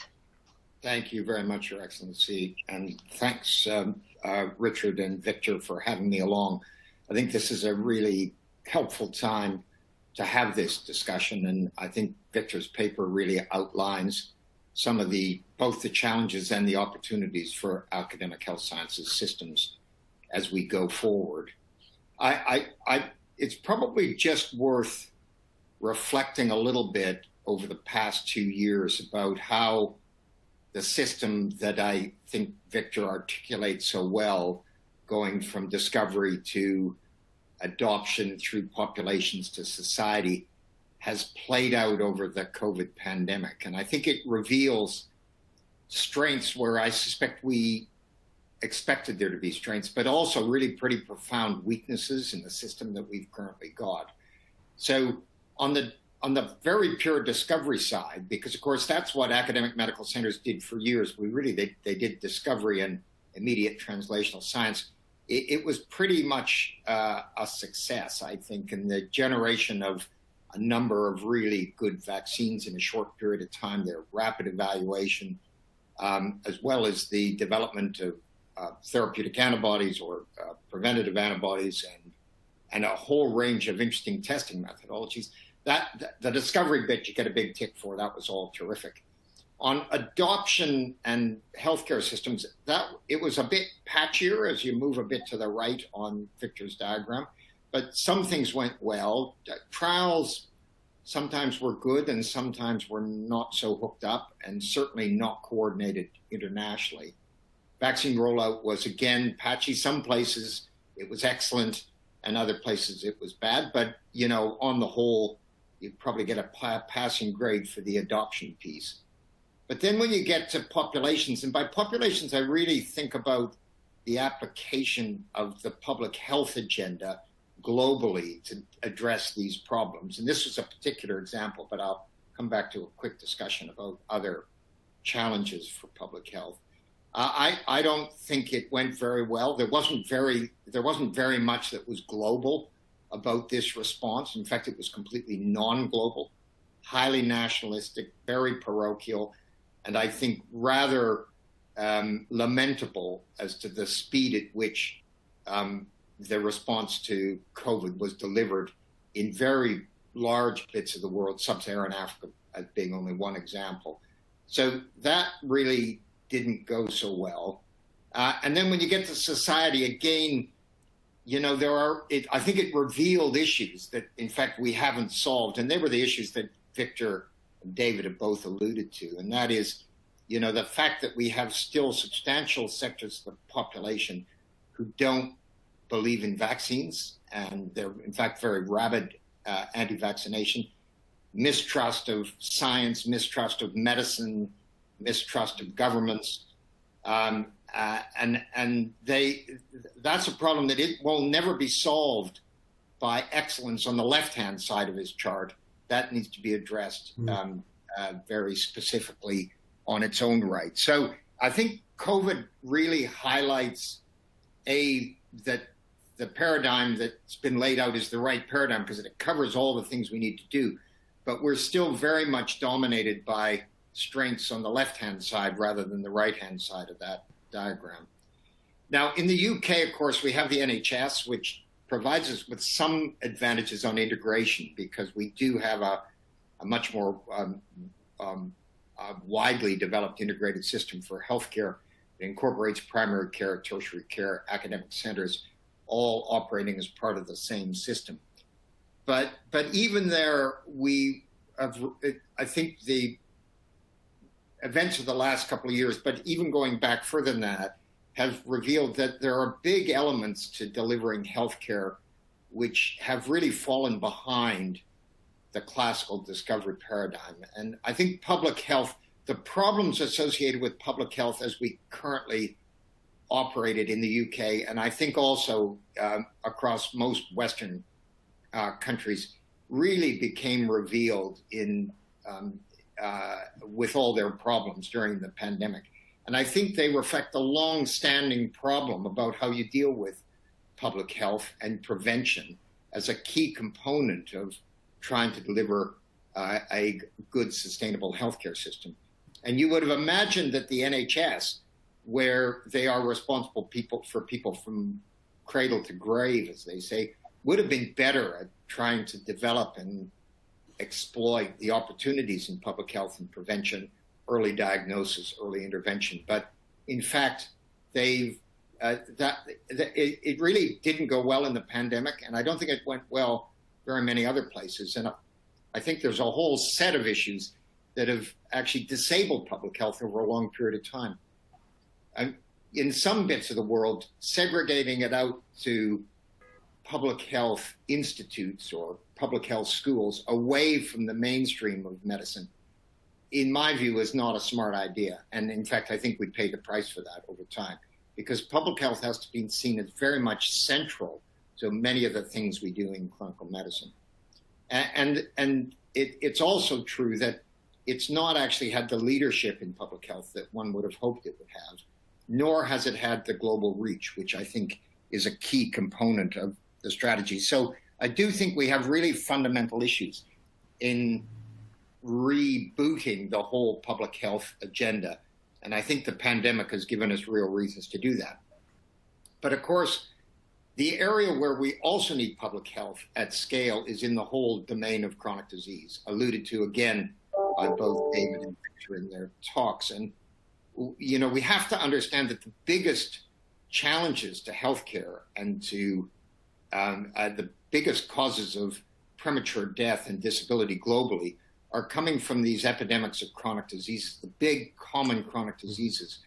Thank you very much, Your Excellency, and thanks, Richard and Victor, for having me along. I think this is a really helpful time to have this discussion, and I think Victor's paper really outlines some of both the challenges and the opportunities for academic health sciences systems as we go forward. It's probably just worth reflecting a little bit over the past 2 years about how the system that I think Victor articulates so well, going from discovery to adoption through populations to society, has played out over the COVID pandemic. And I think it reveals strengths where I suspect we expected there to be strengths, but also really pretty profound weaknesses in the system that we've currently got. So on the very pure discovery side, because of course that's what academic medical centers did for years, they did discovery and immediate translational science. It was pretty much a success, I think, in the generation of a number of really good vaccines in a short period of time, their rapid evaluation, as well as the development of therapeutic antibodies or preventative antibodies and a whole range of interesting testing methodologies. The discovery bit you get a big tick for, that was all terrific. On adoption and healthcare systems, it was a bit patchier as you move a bit to the right on Victor's diagram, but some things went well. Trials sometimes were good and sometimes were not so hooked up, and certainly not coordinated internationally. Vaccine rollout was again patchy. Some places it was excellent and other places it was bad, but on the whole, you'd probably get a passing grade for the adoption piece. But then when you get to populations, and by populations I really think about the application of the public health agenda globally to address these problems. And this was a particular example, but I'll come back to a quick discussion about other challenges for public health. I don't think it went very well. There wasn't very much that was global about this response. In fact, it was completely non-global, highly nationalistic, very parochial, and I think rather lamentable as to the speed at which the response to COVID was delivered in very large bits of the world, sub-Saharan Africa as being only one example. So that really didn't go so well. And then when you get to society, again, I think it revealed issues that, in fact, we haven't solved. And they were the issues that Victor and David have both alluded to. And that is, the fact that we have still substantial sectors of the population who don't believe in vaccines. And they're, in fact, very rabid anti-vaccination, mistrust of science, mistrust of medicine, mistrust of governments. And that's a problem that it will never be solved by excellence on the left-hand side of his chart. That needs to be addressed very specifically on its own right. So I think COVID really highlights that the paradigm that's been laid out is the right paradigm because it covers all the things we need to do. But we're still very much dominated by strengths on the left-hand side rather than the right-hand side of that diagram. Now, in the UK, of course, we have the NHS, which provides us with some advantages on integration because we do have a much more widely developed integrated system for healthcare. It incorporates primary care, tertiary care, academic centers, all operating as part of the same system. But even there, I think the events of the last couple of years, but even going back further than that, have revealed that there are big elements to delivering healthcare which have really fallen behind the classical discovery paradigm. And I think public health, the problems associated with public health as we currently operate it in the UK, and I think also across most Western countries, really became revealed with all their problems during the pandemic. And I think they reflect a long-standing problem about how you deal with public health and prevention as a key component of trying to deliver a good, sustainable healthcare system. And you would have imagined that the NHS, where they are responsible for people from cradle to grave, as they say, would have been better at trying to develop and exploit the opportunities in public health and prevention, early diagnosis, early intervention. But in fact, it really didn't go well in the pandemic, and I don't think it went well very many other places. And I think there's a whole set of issues that have actually disabled public health over a long period of time. In some bits of the world, segregating it out to public health institutes or public health schools away from the mainstream of medicine, in my view, is not a smart idea. And in fact, I think we paid the price for that over time, because public health has to be seen as very much central to many of the things we do in clinical medicine. And it's also true that it's not actually had the leadership in public health that one would have hoped it would have, nor has it had the global reach, which I think is a key component of the strategy. So I do think we have really fundamental issues in rebooting the whole public health agenda. And I think the pandemic has given us real reasons to do that. But of course, the area where we also need public health at scale is in the whole domain of chronic disease, alluded to again by both David and Victor in their talks. And, you know, we have to understand that the biggest challenges to healthcare and to the biggest causes of premature death and disability globally are coming from these epidemics of chronic diseases, the big common chronic diseases,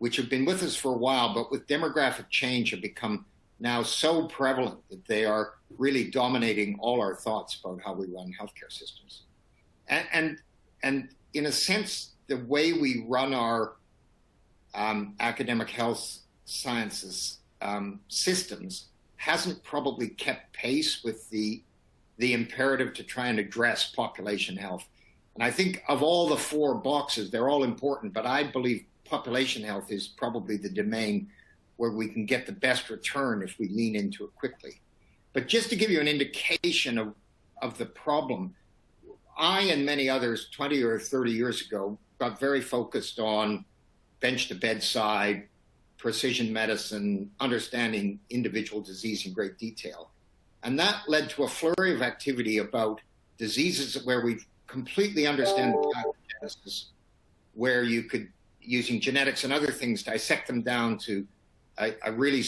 which have been with us for a while, but with demographic change have become now so prevalent that they are really dominating all our thoughts about how we run healthcare systems. And in a sense, the way we run our academic health sciences systems hasn't probably kept pace with the imperative to try and address population health. And I think of all the four boxes, they're all important, but I believe population health is probably the domain where we can get the best return if we lean into it quickly. But just to give you an indication of the problem, I and many others 20 or 30 years ago got very focused on bench to bedside, precision medicine, understanding individual disease in great detail. And that led to a flurry of activity about diseases where we completely understand pathogenesis, where you could, using genetics and other things, dissect them down to a really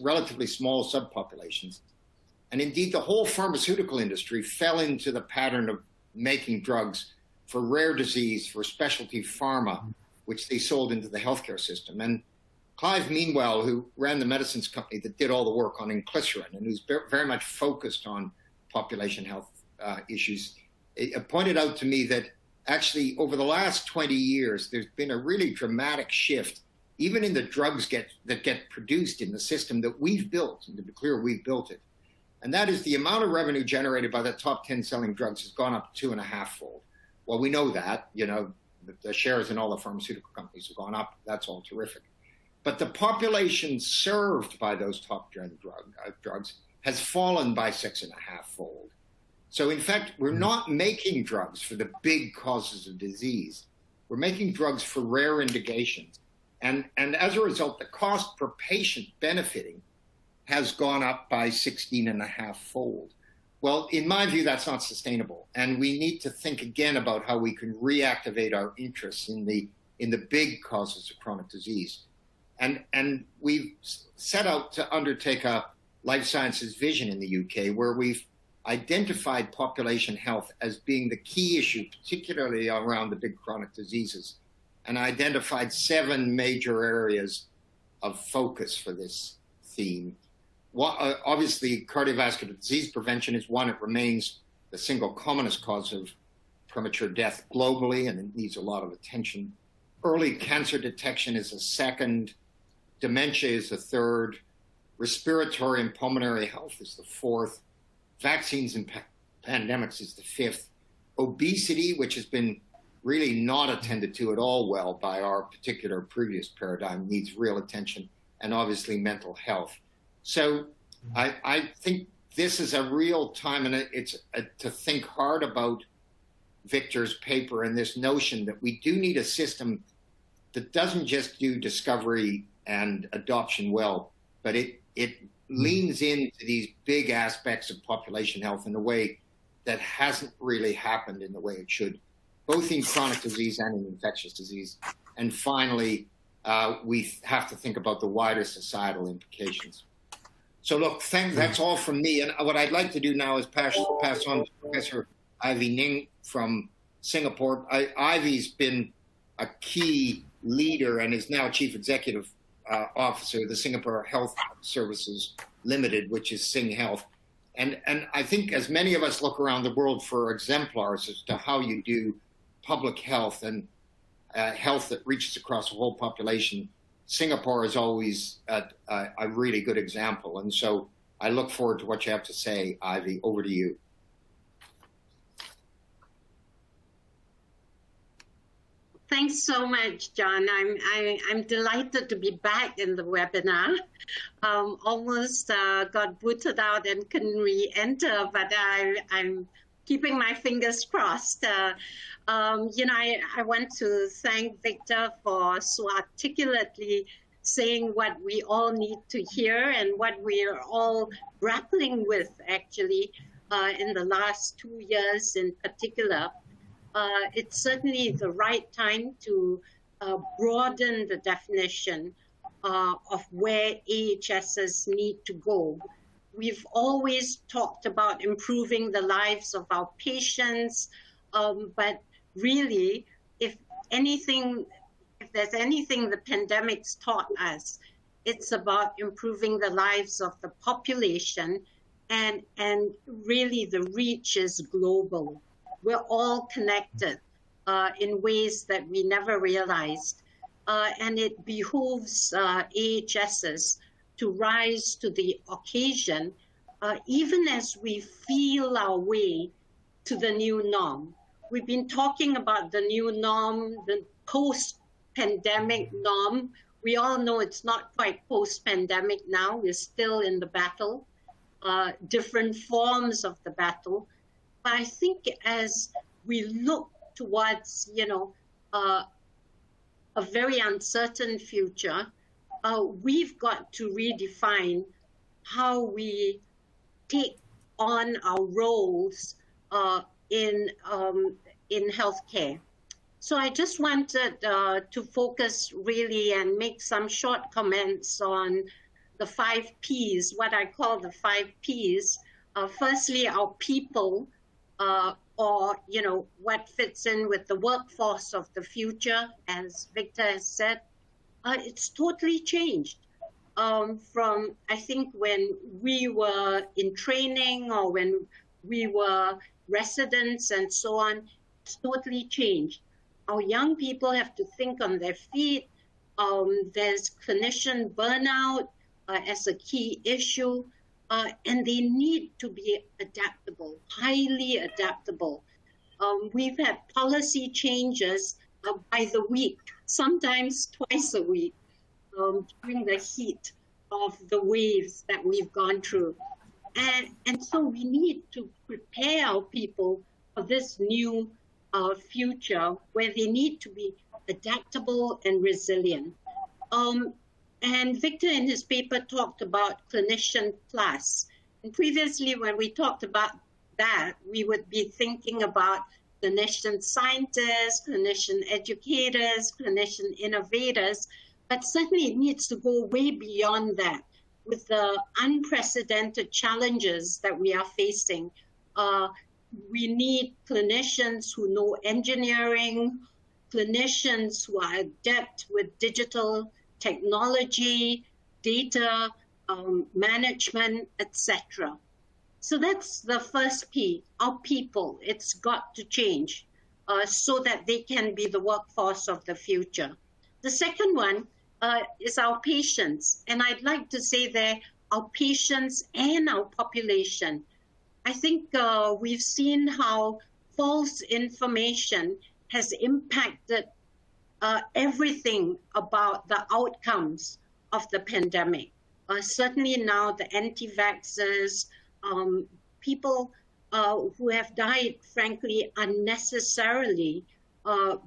relatively small subpopulations. And indeed, the whole pharmaceutical industry fell into the pattern of making drugs for rare disease, for specialty pharma, which they sold into the healthcare system. And Clive Meanwell, who ran the medicines company that did all the work on inclisiran and who's very much focused on population health issues, pointed out to me that actually over the last 20 years, there's been a really dramatic shift, even in the drugs that get produced in the system that we've built, and to be clear, we've built it. And that is the amount of revenue generated by the top 10 selling drugs has gone up 2.5-fold. Well, we know that, you know, the shares in all the pharmaceutical companies have gone up. That's all terrific. But the population served by those top 10 drugs has fallen by 6.5-fold. So in fact, we're not making drugs for the big causes of disease. We're making drugs for rare indications. And as a result, the cost per patient benefiting has gone up by 16.5-fold. Well, in my view, that's not sustainable. And we need to think again about how we can reactivate our interests in the big causes of chronic disease. And we've set out to undertake a life sciences vision in the UK, where we've identified population health as being the key issue, particularly around the big chronic diseases, and identified 7 major areas of focus for this theme. Obviously, cardiovascular disease prevention is one. It remains the single commonest cause of premature death globally, and it needs a lot of attention. Early cancer detection is a second. Dementia is the third. Respiratory and pulmonary health is the fourth. Vaccines and pandemics is the fifth. Obesity, which has been really not attended to at all well by our particular previous paradigm, needs real attention, and obviously mental health. So I think this is a real time, and it's to think hard about Victor's paper and this notion that we do need a system that doesn't just do discovery and adoption well, but it leans into these big aspects of population health in a way that hasn't really happened in the way it should, both in chronic disease and in infectious disease. And finally, we have to think about the wider societal implications. So look, that's all from me. And what I'd like to do now is pass on to Professor Ivy Ning from Singapore. Ivy's been a key leader and is now Chief Executive Officer of the Singapore Health Services Limited, which is Sing Health. And I think as many of us look around the world for exemplars as to how you do public health and health that reaches across the whole population, Singapore is always a really good example. And so I look forward to what you have to say, Ivy. Over to you. Thanks so much, John. I'm delighted to be back in the webinar. Almost got booted out and couldn't re-enter, but I'm keeping my fingers crossed. I want to thank Victor for so articulately saying what we all need to hear and what we are all grappling with, actually, in the last 2 years in particular. It's certainly the right time to broaden the definition of where AHSS need to go. We've always talked about improving the lives of our patients, but really, if there's anything the pandemic's taught us, it's about improving the lives of the population, and really the reach is global. We're all connected in ways that we never realized. And it behooves AHSS to rise to the occasion, even as we feel our way to the new norm. We've been talking about the new norm, the post-pandemic norm. We all know it's not quite post-pandemic now. We're still in the battle, different forms of the battle. But I think as we look towards, a very uncertain future, we've got to redefine how we take on our roles in healthcare. So I just wanted to focus really and make some short comments on the 5 Ps, what I call the 5 Ps. Firstly, our people, or what fits in with the workforce of the future, as Victor has said. It's totally changed from, I think, when we were in training or when we were residents and so on. It's totally changed. Our young people have to think on their feet. There's clinician burnout as a key issue. And they need to be adaptable, highly adaptable. We've had policy changes by the week, sometimes twice a week, during the heat of the waves that we've gone through. And so we need to prepare our people for this new future where they need to be adaptable and resilient. And Victor in his paper talked about clinician plus. And previously when we talked about that, we would be thinking about clinician scientists, clinician educators, clinician innovators, but certainly it needs to go way beyond that with the unprecedented challenges that we are facing. We need clinicians who know engineering, clinicians who are adept with digital technology, data, management, etc. So that's the first P, our people. It's got to change so that they can be the workforce of the future. The second one is our patients. And I'd like to say there, our patients and our population. I think we've seen how false information has impacted everything about the outcomes of the pandemic. Certainly now the anti-vaxxers, people who have died, frankly, unnecessarily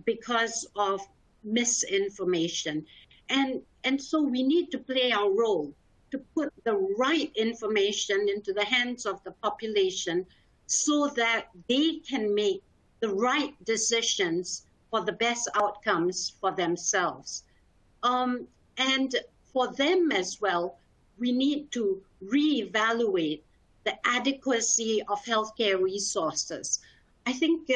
because of misinformation. And so we need to play our role to put the right information into the hands of the population so that they can make the right decisions for the best outcomes for themselves. And for them as well, we need to reevaluate the adequacy of healthcare resources. I think,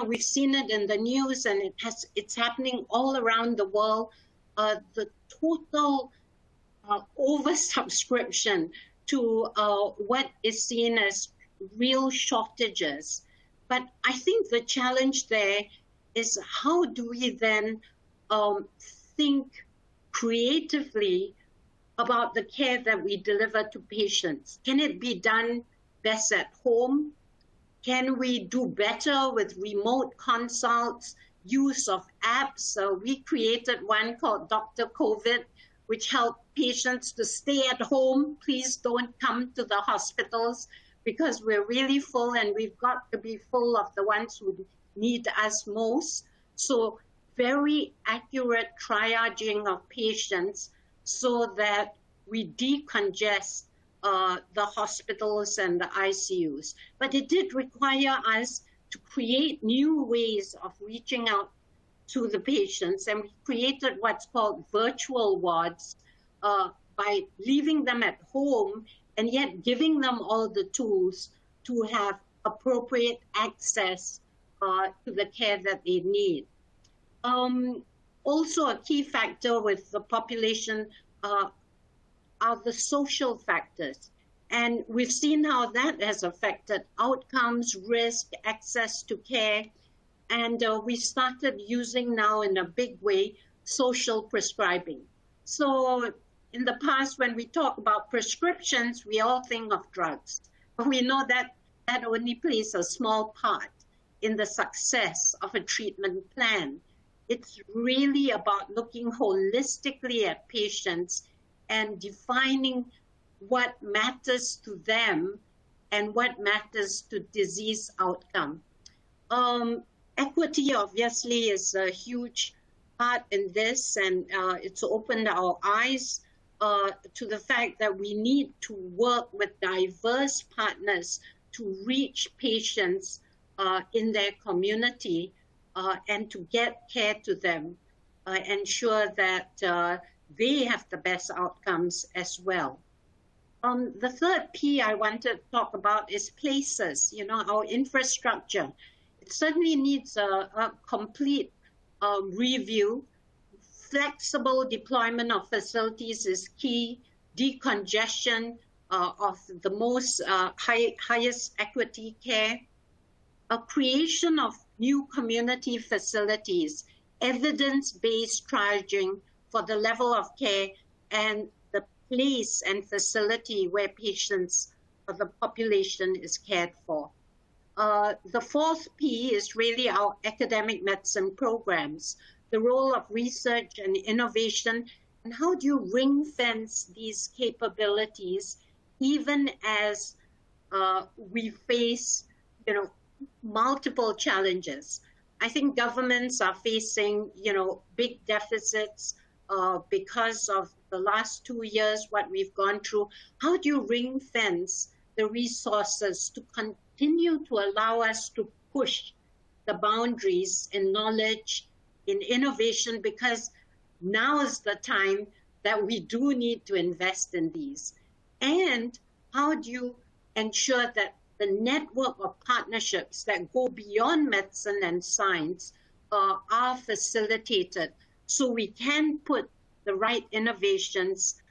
we've seen it in the news, and it's happening all around the world. The total oversubscription to what is seen as real shortages. But I think the challenge there is, how do we then think creatively about the care that we deliver to patients? Can it be done best at home? Can we do better with remote consults, use of apps? We created one called Dr. COVID, which helped patients to stay at home. Please don't come to the hospitals because we're really full, and we've got to be full of the ones who need us most. So very accurate triaging of patients so that we decongest the hospitals and the ICUs. But it did require us to create new ways of reaching out to the patients, and we created what's called virtual wards by leaving them at home and yet giving them all the tools to have appropriate access to the care that they need. Also, a key factor with the population are the social factors. And we've seen how that has affected outcomes, risk, access to care. And we started using now in a big way social prescribing. So in the past, when we talk about prescriptions, we all think of drugs. But we know that that only plays a small part in the success of a treatment plan. It's really about looking holistically at patients and defining what matters to them and what matters to disease outcome. Equity obviously is a huge part in this, and it's opened our eyes to the fact that we need to work with diverse partners to reach patients in their community and to get care to them, ensure that they have the best outcomes as well. The third P I wanted to talk about is places, our infrastructure. It certainly needs a complete review. Flexible deployment of facilities is key. Decongestion of the most highest equity care. A creation of new community facilities, evidence-based triaging for the level of care and the place and facility where patients or the population is cared for. The fourth P is really our academic medicine programs, the role of research and innovation, and how do you ring fence these capabilities even as we face, multiple challenges. I think governments are facing, big deficits because of the last 2 years, what we've gone through. How do you ring fence the resources to continue to allow us to push the boundaries in knowledge, in innovation, because now is the time that we do need to invest in these. And how do you ensure that the network of partnerships that go beyond medicine and science are facilitated so we can put the right innovations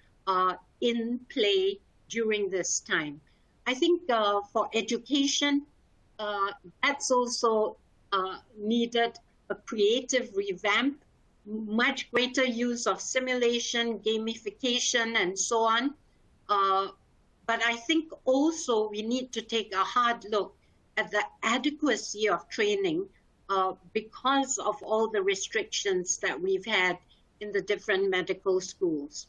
in play during this time? I think for education, that's also needed a creative revamp, much greater use of simulation, gamification, and so on. But I think also we need to take a hard look at the adequacy of training because of all the restrictions that we've had in the different medical schools.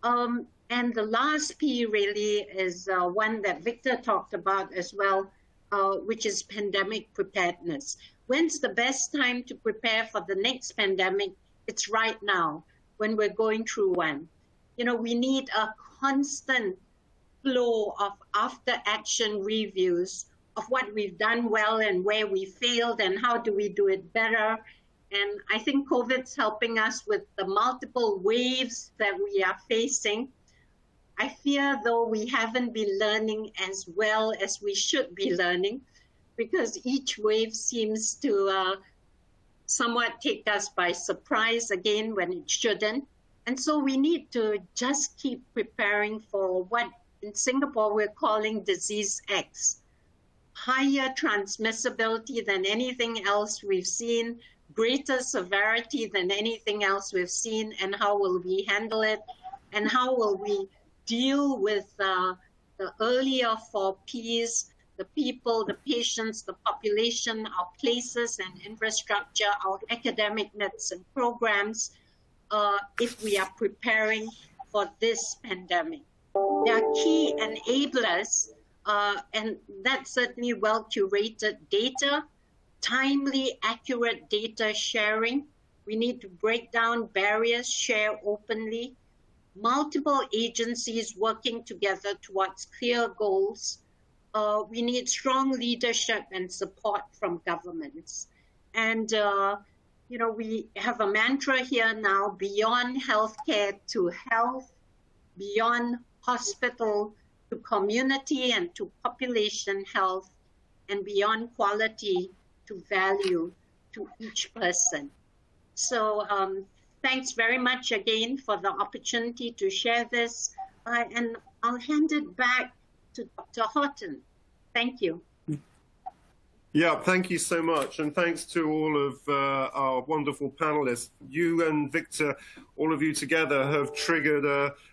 And the last P really is one that Victor talked about as well, which is pandemic preparedness. When's the best time to prepare for the next pandemic? It's right now, when we're going through one. You know, we need a constant flow of after-action reviews of what we've done well and where we failed and how do we do it better. And I think COVID's helping us with the multiple waves that we are facing. I fear, though, we haven't been learning as well as we should be learning, because each wave seems to somewhat take us by surprise again when it shouldn't. And so we need to just keep preparing for what in Singapore we're calling disease X. Higher transmissibility than anything else we've seen, greater severity than anything else we've seen, and how will we handle it, and how will we deal with the earlier 4 Ps, the people, the patients, the population, our places and infrastructure, our academic medicine programs, if we are preparing for this pandemic. There are key enablers, and that's certainly well-curated data, timely, accurate data sharing. We need to break down barriers, share openly, multiple agencies working together towards clear goals. We need strong leadership and support from governments. And, you know, we have a mantra here now, beyond healthcare to health, beyond hospital to community and to population health, and beyond quality to value to each person. So thanks very much again for the opportunity to share this. And I'll hand it back to Dr. Horton. Thank you. Yeah, thank you so much. And thanks to all of our wonderful panelists. You and Victor, all of you together, have triggered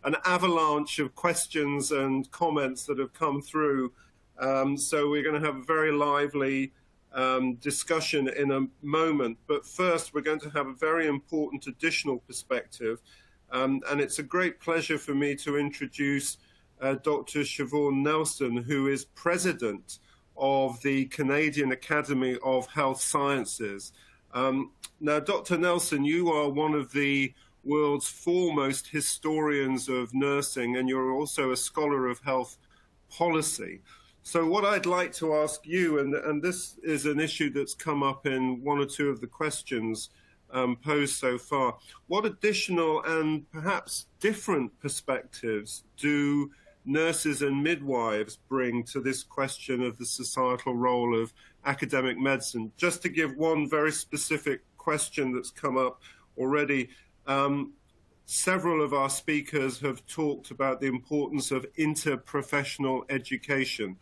an avalanche of questions and comments that have come through. So we're going to have a very lively discussion in a moment. But first, we're going to have a very important additional perspective. And it's a great pleasure for me to introduce Dr. Siobhan Nelson, who is president of the Canadian Academy of Health Sciences. Now, Dr. Nelson, you are one of the world's foremost historians of nursing, and you're also a scholar of health policy. So what I'd like to ask you, and this is an issue that's come up in one or two of the questions posed so far, what additional and perhaps different perspectives do nurses and midwives bring to this question of the societal role of academic medicine? Just to give one very specific question that's come up already, several of our speakers have talked about the importance of interprofessional education.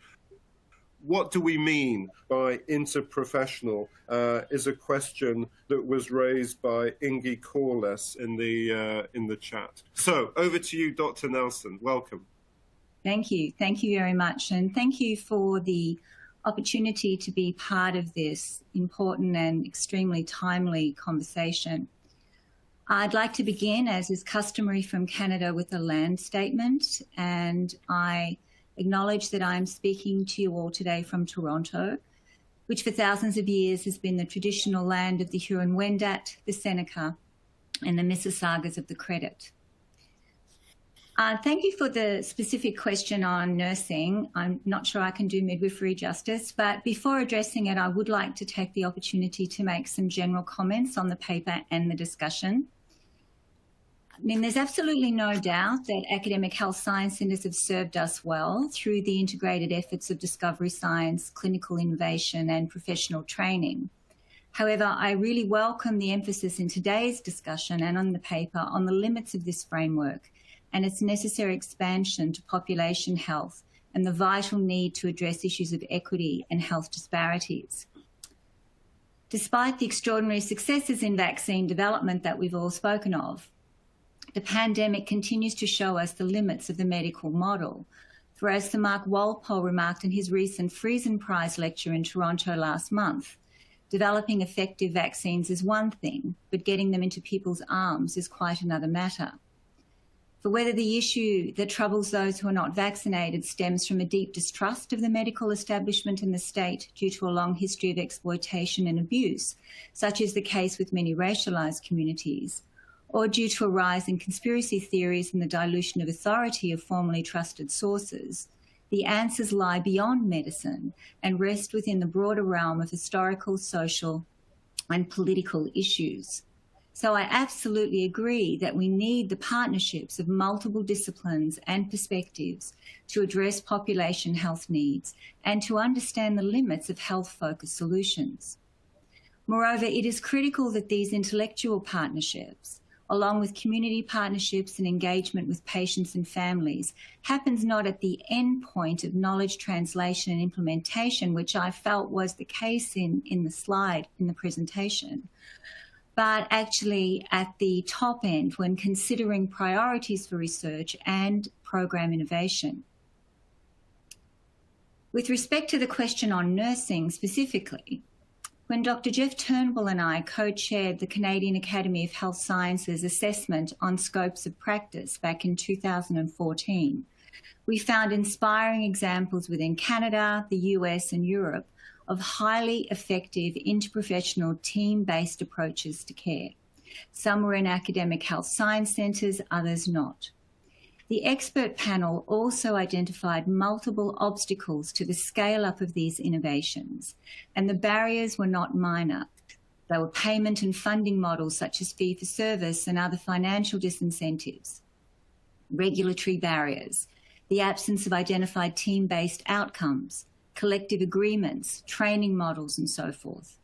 What do we mean by interprofessional is a question that was raised by Ingi Corless in the chat. So over to you, Dr. Nelson. Welcome. Thank you. Thank you very much. And thank you for the opportunity to be part of this important and extremely timely conversation. I'd like to begin, as is customary from Canada, with a land statement. And I acknowledge that I'm speaking to you all today from Toronto, which for thousands of years has been the traditional land of the Huron-Wendat, the Seneca, and the Mississaugas of the Credit. Thank you for the specific question on nursing. I'm not sure I can do midwifery justice, but before addressing it, I would like to take the opportunity to make some general comments on the paper and the discussion. I mean, there's absolutely no doubt that academic health science centres have served us well through the integrated efforts of discovery science, clinical innovation, and professional training. However, I really welcome the emphasis in today's discussion and on the paper on the limits of this framework and its necessary expansion to population health and the vital need to address issues of equity and health disparities. Despite the extraordinary successes in vaccine development that we've all spoken of, the pandemic continues to show us the limits of the medical model. For as Sir Mark Walpole remarked in his recent Friesen Prize lecture in Toronto last month, Developing effective vaccines is one thing, but getting them into people's arms is quite another matter. For whether the issue that troubles those who are not vaccinated stems from a deep distrust of the medical establishment and the state due to a long history of exploitation and abuse, such is the case with many racialised communities, or due to a rise in conspiracy theories and the dilution of authority of formerly trusted sources, the answers lie beyond medicine and rest within the broader realm of historical, social and political issues. So I absolutely agree that we need the partnerships of multiple disciplines and perspectives to address population health needs and to understand the limits of health-focused solutions. Moreover, it is critical that these intellectual partnerships, along with community partnerships and engagement with patients and families, happens not at the end point of knowledge translation and implementation, which I felt was the case in the slide in the presentation, but actually at the top end when considering priorities for research and program innovation. With respect to the question on nursing specifically, when Dr. Jeff Turnbull and I co-chaired the Canadian Academy of Health Sciences assessment on scopes of practice back in 2014, we found inspiring examples within Canada, the US and Europe of highly effective interprofessional team-based approaches to care. Some were in academic health science centres, others not. The expert panel also identified multiple obstacles to the scale-up of these innovations, and the barriers were not minor. They were payment and funding models such as fee-for-service and other financial disincentives, regulatory barriers, the absence of identified team-based outcomes, collective agreements, training models, and so forth.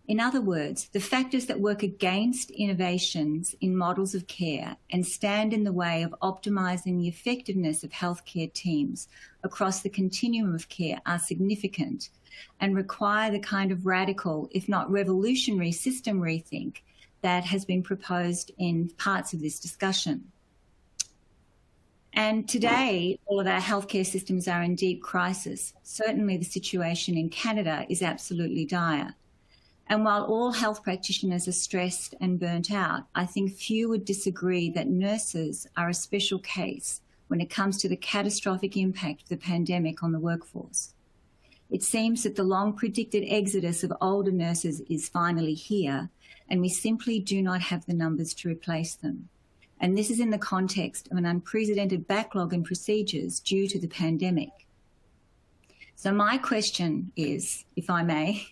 In other words, the factors that work against innovations in models of care and stand in the way of optimising the effectiveness of healthcare teams across the continuum of care are significant and require the kind of radical, if not revolutionary, system rethink that has been proposed in parts of this discussion. And today, all of our healthcare systems are in deep crisis. Certainly the situation in Canada is absolutely dire. And while all health practitioners are stressed and burnt out, I think few would disagree that nurses are a special case when it comes to the catastrophic impact of the pandemic on the workforce. It seems that the long-predicted exodus of older nurses is finally here, and we simply do not have the numbers to replace them. And this is in the context of an unprecedented backlog in procedures due to the pandemic. So my question is, if I may,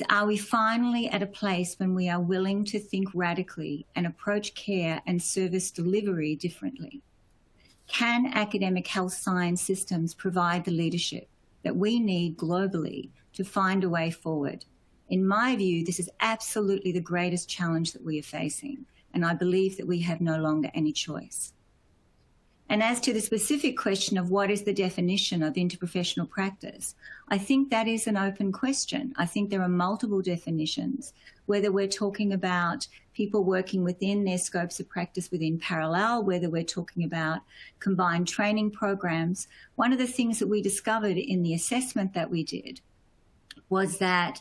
are we finally at a place when we are willing to think radically and approach care and service delivery differently? Can academic health science systems provide the leadership that we need globally to find a way forward? In my view, this is absolutely the greatest challenge that we are facing, and I believe that we have no longer any choice. And as to the specific question of what is the definition of interprofessional practice, I think that is an open question. I think there are multiple definitions, whether we're talking about people working within their scopes of practice within parallel, whether we're talking about combined training programs. One of the things that we discovered in the assessment that we did was that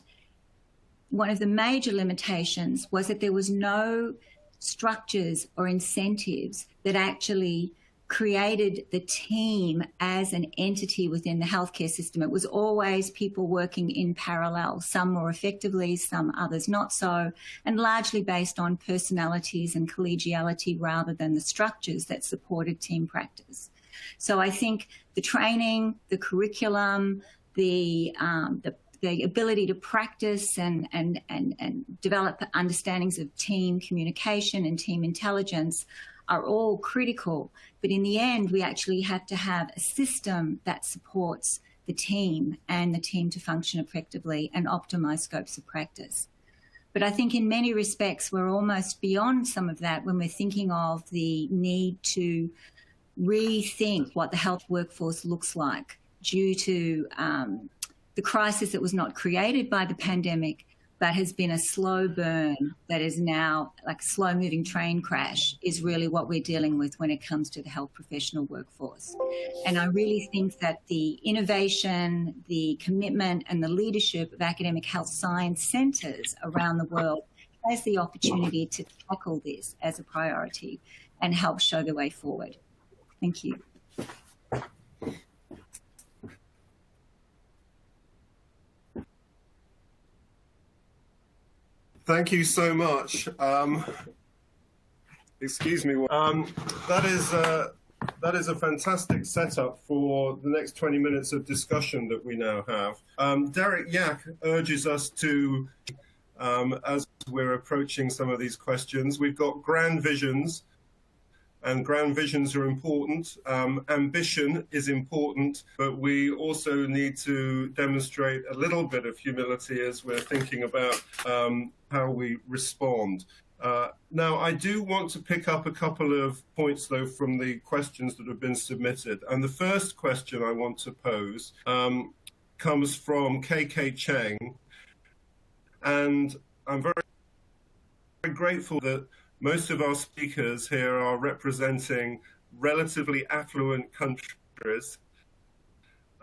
one of the major limitations was that there was no structures or incentives that actually created the team as an entity within the healthcare system. It was always people working in parallel, some more effectively, some others not so, and largely based on personalities and collegiality rather than the structures that supported team practice. So I think the training, the curriculum, the ability to practice and develop understandings of team communication and team intelligence are all critical. But in the end, we actually have to have a system that supports the team and the team to function effectively and optimise scopes of practice. But I think in many respects, we're almost beyond some of that when we're thinking of the need to rethink what the health workforce looks like due to the crisis that was not created by the pandemic, but has been a slow burn that is now like a slow moving train crash is really what we're dealing with when it comes to the health professional workforce. And I really think that the innovation, the commitment and the leadership of academic health science centres around the world has the opportunity to tackle this as a priority and help show the way forward. Thank you. Thank you so much. Excuse me. That is a fantastic setup for the next 20 minutes of discussion that we now have. Derek Yak urges us to, as we're approaching some of these questions, we've got grand visions, and grand visions are important. Ambition is important, but we also need to demonstrate a little bit of humility as we're thinking about how we respond. Now, I do want to pick up a couple of points, though, from the questions that have been submitted. And the first question I want to pose comes from KK Cheng. And I'm very, very grateful that most of our speakers here are representing relatively affluent countries.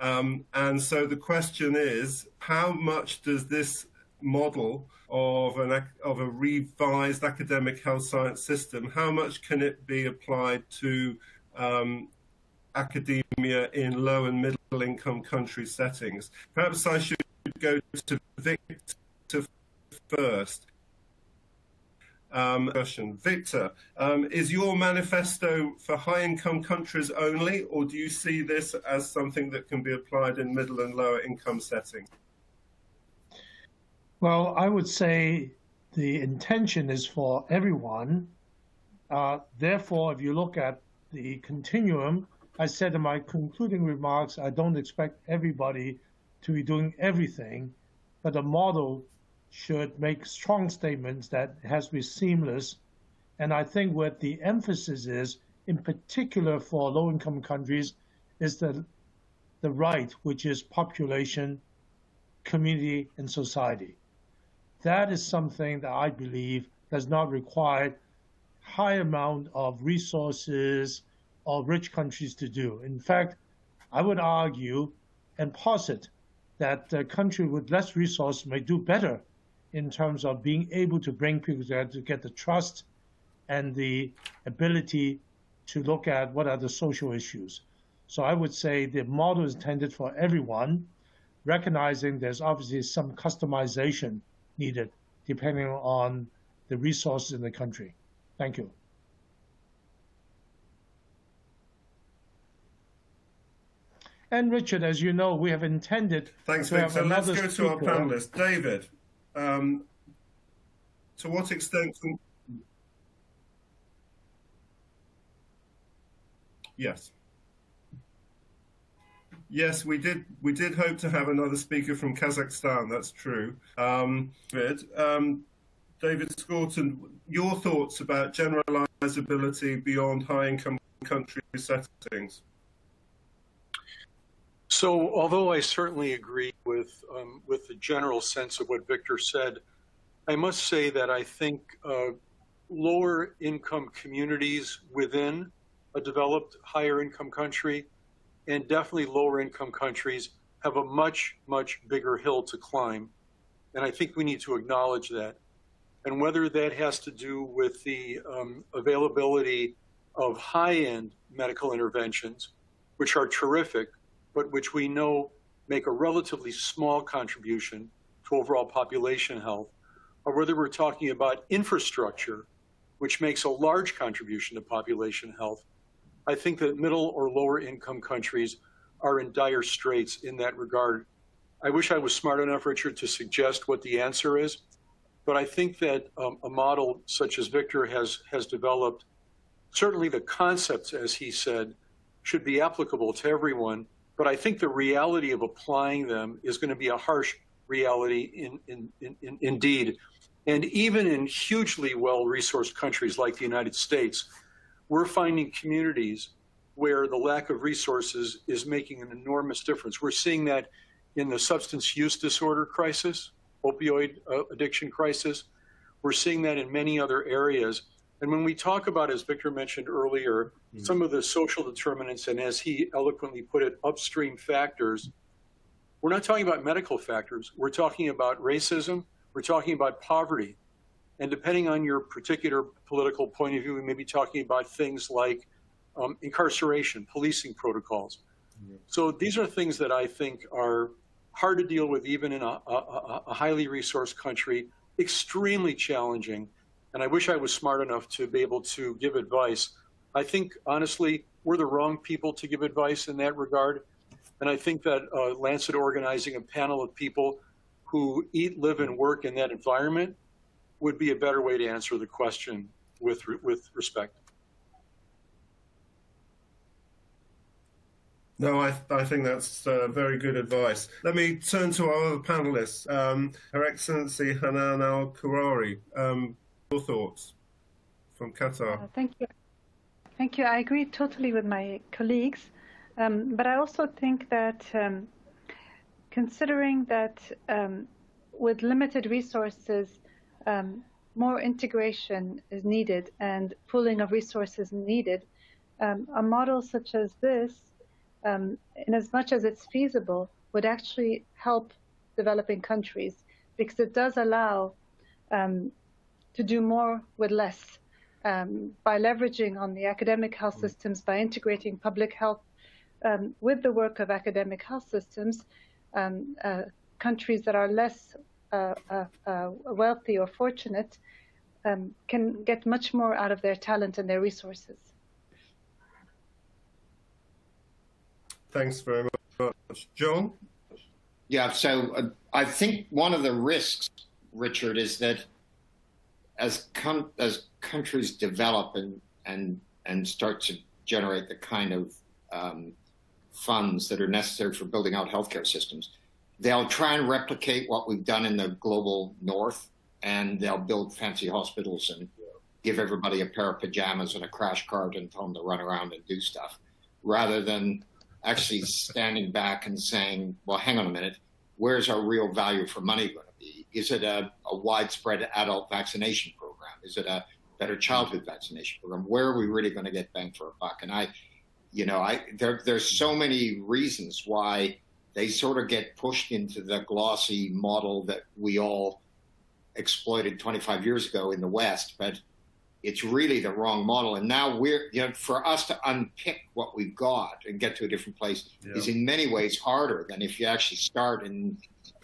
And so the question is, how much does this model of a revised academic health science system, how much can it be applied to academia in low and middle income country settings? Perhaps I should go to Victor first. Victor, is your manifesto for high-income countries only, or do you see this as something that can be applied in middle and lower income settings? Well, I would say the intention is for everyone. Therefore, if you look at the continuum, I said in my concluding remarks, I don't expect everybody to be doing everything, but the model should make strong statements that it has to be seamless. And I think what the emphasis is, in particular for low-income countries, is the right, which is population, community, and society. That is something that I believe does not require high amount of resources or rich countries to do. In fact, I would argue and posit that a country with less resources may do better in terms of being able to bring people together to get the trust and the ability to look at what are the social issues. So I would say the model is intended for everyone, recognizing there's obviously some customization needed depending on the resources in the country. Thank you. And Richard, as you know, we have intended Thanks, to have Victor. Let's another go speaker. to our panelists. David, to what extent can... Yes. Yes, we did hope to have another speaker from Kazakhstan, that's true. David Scorton, your thoughts about generalizability beyond high-income country settings? So, although I certainly agree with the general sense of what Victor said, I must say that I think lower income communities within a developed higher income country and definitely lower income countries have a much, much bigger hill to climb. And I think we need to acknowledge that. And whether that has to do with the availability of high-end medical interventions, which are terrific, but which we know make a relatively small contribution to overall population health, or whether we're talking about infrastructure, which makes a large contribution to population health, I think that middle or lower income countries are in dire straits in that regard. I wish I was smart enough, Richard, to suggest what the answer is, but I think that a model such as Victor has developed, certainly the concepts, as he said, should be applicable to everyone, but I think the reality of applying them is going to be a harsh reality indeed. And even in hugely well-resourced countries like the United States, we're finding communities where the lack of resources is making an enormous difference. We're seeing that in the substance use disorder crisis. opioid addiction crisis. We're seeing that in many other areas. And when we talk about, as Victor mentioned earlier, some of the social determinants, and as he eloquently put it, upstream factors, we're not talking about medical factors. We're talking about racism. We're talking about poverty. And depending on your particular political point of view, we may be talking about things like incarceration, policing protocols. So these are things that I think are hard to deal with even in a highly resourced country, extremely challenging. And I wish I was smart enough to be able to give advice. I think, honestly, we're the wrong people to give advice in that regard. And I think that Lancet organizing a panel of people who eat, live, and work in that environment would be a better way to answer the question with respect. No, I think that's very good advice. Let me turn to our other panelists. Her Excellency Hanan Al-Kurari, your thoughts from Qatar. Thank you. Thank you. I agree totally with my colleagues. But I also think that considering that with limited resources, more integration is needed and pooling of resources needed, a model such as this, in as much as it's feasible, would actually help developing countries, because it does allow to do more with less by leveraging on the academic health systems, by integrating public health with the work of academic health systems. Countries that are less wealthy or fortunate can get much more out of their talent and their resources. Thanks very much. John? Yeah, so I think one of the risks, Richard, is that as countries develop and start to generate the kind of funds that are necessary for building out healthcare systems, they'll try and replicate what we've done in the global north, and they'll build fancy hospitals and give everybody a pair of pajamas and a crash cart and tell them to run around and do stuff, rather than actually standing back and saying, well, hang on a minute, where's our real value for money going to be? Is it a widespread adult vaccination program? Is it a better childhood vaccination program? Where are we really going to get bang for a buck? And there's so many reasons why they sort of get pushed into the glossy model that we all exploited 25 years ago in the West, but it's really the wrong model. And now for us to unpick what we've got and get to a different place is in many ways harder than if you actually start in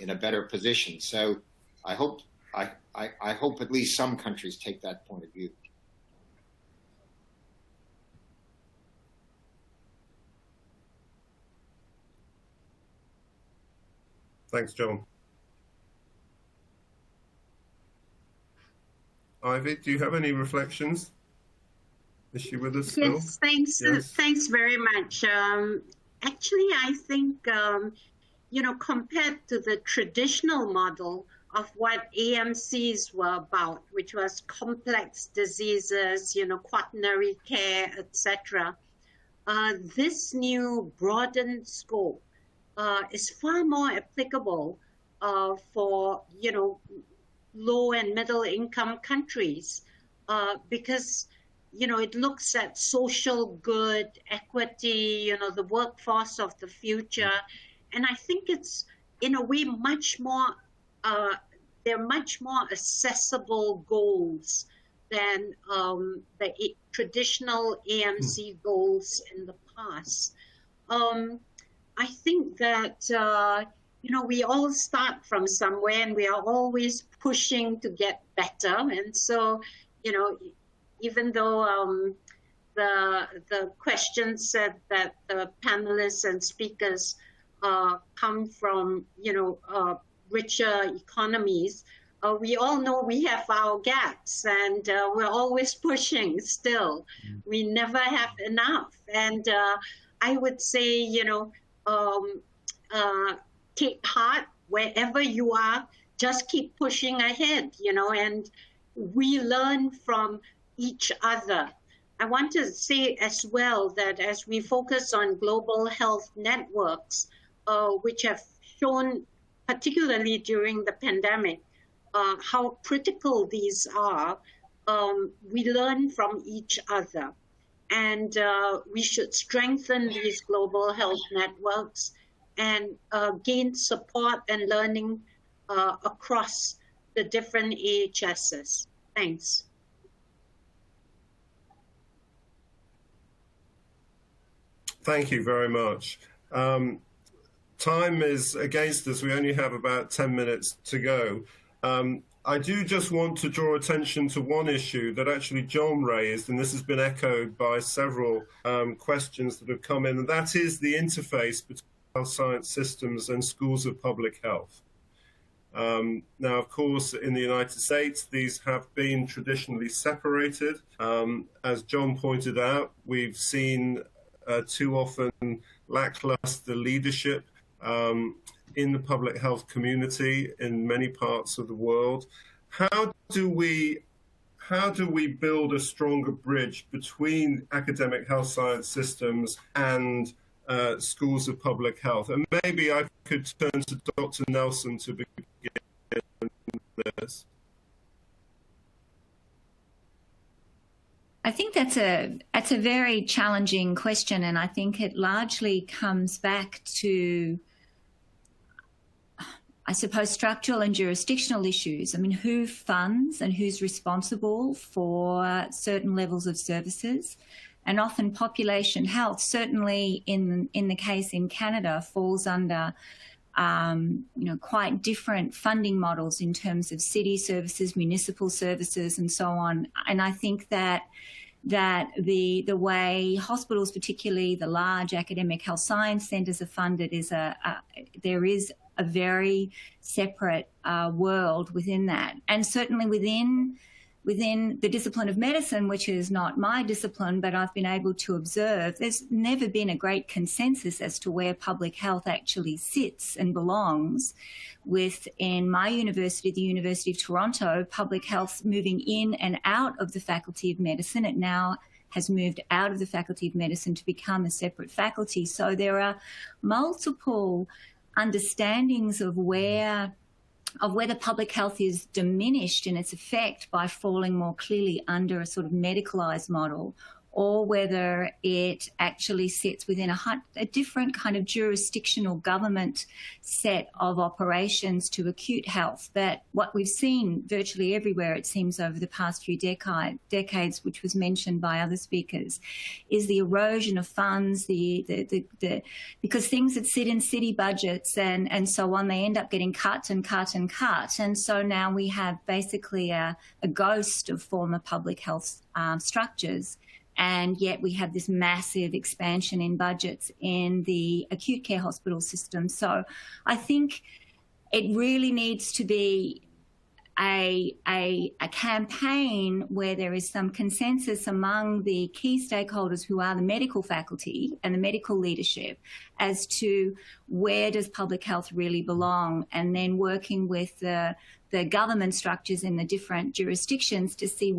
a better position. So I hope at least some countries take that point of view. Thanks, John. Ivy, do you have any reflections? Is she with us still? Yes, thanks. Yes. Thanks very much. Actually, I think, compared to the traditional model of what AMCs were about, which was complex diseases, quaternary care, etc., this new broadened scope is far more applicable for, low and middle income countries because, it looks at social good, equity, the workforce of the future. And I think it's, in a way, they're much more accessible goals than the traditional AMC goals in the past. I think that, we all start from somewhere and we are always pushing to get better. And so, even though the question said that the panelists and speakers come from, richer economies, we all know we have our gaps and we're always pushing still. We never have enough. And I would say, take heart wherever you are, just keep pushing ahead, and we learn from each other. I want to say as well that as we focus on global health networks, which have shown particularly during the pandemic, how critical these are. We learn from each other, and we should strengthen these global health networks and gain support and learning across the different AHSS. Thanks. Thank you very much. Time is against us. We only have about 10 minutes to go. I do just want to draw attention to one issue that actually John raised, and this has been echoed by several questions that have come in, and that is the interface between health science systems and schools of public health. Now, of course, in the United States, these have been traditionally separated. As John pointed out, we've seen too often lackluster leadership in the public health community in many parts of the world. How do we build a stronger bridge between academic health science systems and schools of public health? And maybe I could turn to Dr. Nelson to begin this. I think that's a very challenging question, and I think it largely comes back to, I suppose, structural and jurisdictional issues. I mean, who funds and who's responsible for certain levels of services, and often population health, certainly in the case in Canada, falls under quite different funding models in terms of city services, municipal services, and so on. And I think that the way hospitals, particularly the large academic health science centres, are funded there is a very separate world within that. And certainly within the discipline of medicine, which is not my discipline, but I've been able to observe, there's never been a great consensus as to where public health actually sits and belongs. Within my university, the University of Toronto, public health's moving in and out of the Faculty of Medicine. It now has moved out of the Faculty of Medicine to become a separate faculty. So there are multiple understandings of whether public health is diminished in its effect by falling more clearly under a sort of medicalised model, or whether it actually sits within a different kind of jurisdictional government set of operations to acute health. That what we've seen virtually everywhere, it seems, over the past few decades, which was mentioned by other speakers, is the erosion of funds, because things that sit in city budgets and so on, they end up getting cut and cut and cut. And so now we have basically a ghost of former public health structures. And yet we have this massive expansion in budgets in the acute care hospital system. So I think it really needs to be a campaign where there is some consensus among the key stakeholders who are the medical faculty and the medical leadership as to where does public health really belong, and then working with the government structures in the different jurisdictions to see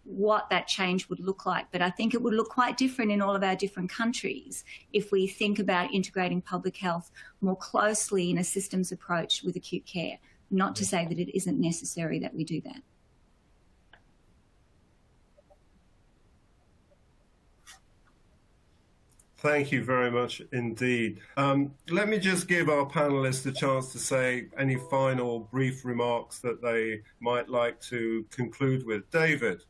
what that change would look like. But I think it would look quite different in all of our different countries if we think about integrating public health more closely in a systems approach with acute care. Not to say that it isn't necessary that we do that. Thank you very much indeed. Let me just give our panelists a chance to say any final brief remarks that they might like to conclude with. David.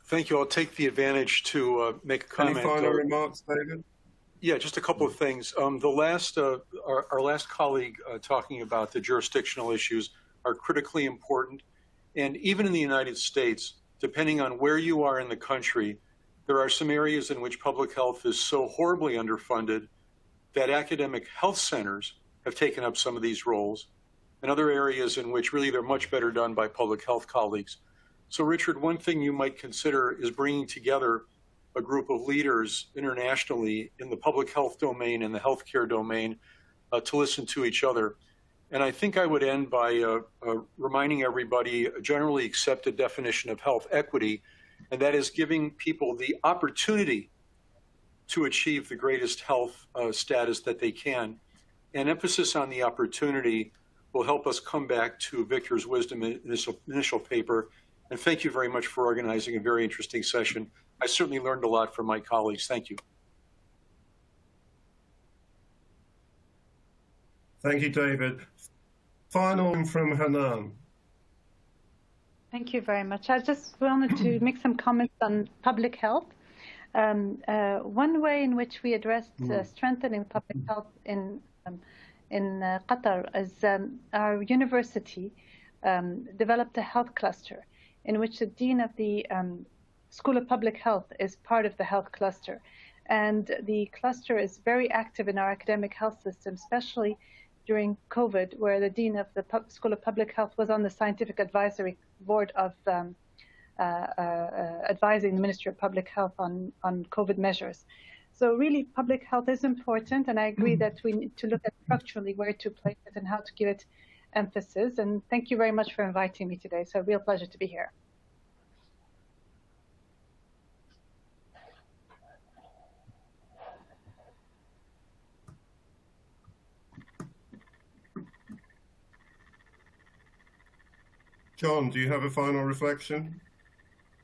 Thank you. I'll take the advantage to make a comment. Any final remarks, David? Yeah, just a couple of things. Our last colleague talking about the jurisdictional issues are critically important. And even in the United States, depending on where you are in the country, there are some areas in which public health is so horribly underfunded that academic health centers have taken up some of these roles, and other areas in which really they're much better done by public health colleagues. So, Richard, one thing you might consider is bringing together a group of leaders internationally in the public health domain and the healthcare domain to listen to each other. And I think I would end by reminding everybody a generally accepted definition of health equity, and that is giving people the opportunity to achieve the greatest health status that they can. and emphasis on the opportunity will help us come back to Victor's wisdom in this initial paper. And thank you very much for organizing a very interesting session. I certainly learned a lot from my colleagues. Thank you. Thank you, David. Final from Hanan. Thank you very much. I just wanted to make some comments on public health. One way in which we addressed strengthening public health in Qatar is our university developed a health cluster in which the dean of the School of Public Health is part of the health cluster. And the cluster is very active in our academic health system, especially during COVID, where the dean of the School of Public Health was on the scientific advisory board of advising the Ministry of Public Health on COVID measures. So really, public health is important, and I agree that we need to look at structurally where to place it and how to give it emphasis. And thank you very much for inviting me today. It's a real pleasure to be here. John, do you have a final reflection?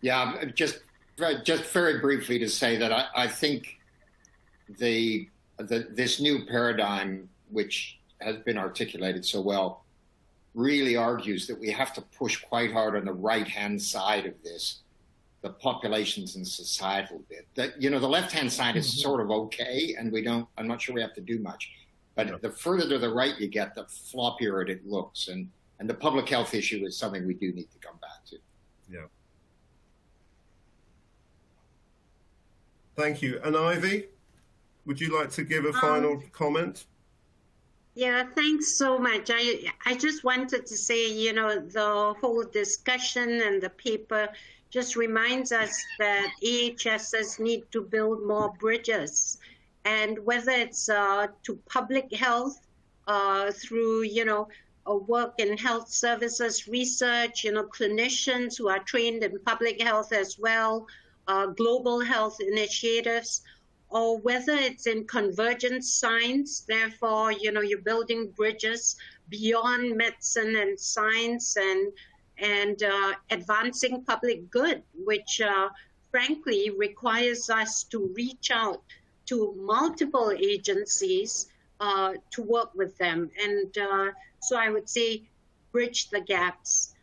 Yeah, just very briefly to say that I think this new paradigm, which has been articulated so well, really argues that we have to push quite hard on the right-hand side of this, the populations and societal bit. That, you know, the left-hand side is sort of okay, and I'm not sure we have to do much. But the further to the right you get, the floppier it looks. And the public health issue is something we do need to come back to. Yeah. Thank you. And Ivy, would you like to give a final comment? Yeah, thanks so much. I just wanted to say, you know, the whole discussion and the paper just reminds us that AHSS need to build more bridges. And whether it's to public health through, you know, work in health services research, you know, clinicians who are trained in public health as well, global health initiatives, or whether it's in convergent science, therefore, you know, you're building bridges beyond medicine and science and advancing public good, which frankly requires us to reach out to multiple agencies to work with them. And so I would say bridge the gaps.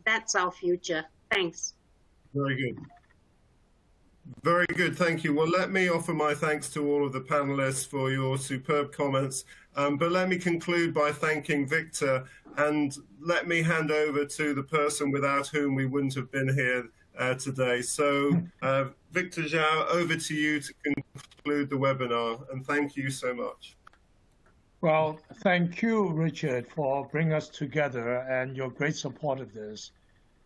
That's our future. Thanks. Very good. Very good, thank you. Well, let me offer my thanks to all of the panelists for your superb comments. But let me conclude by thanking Victor, and let me hand over to the person without whom we wouldn't have been here today. So, Victor Dzau, over to you to conclude the webinar, and thank you so much. Well, thank you, Richard, for bringing us together and your great support of this.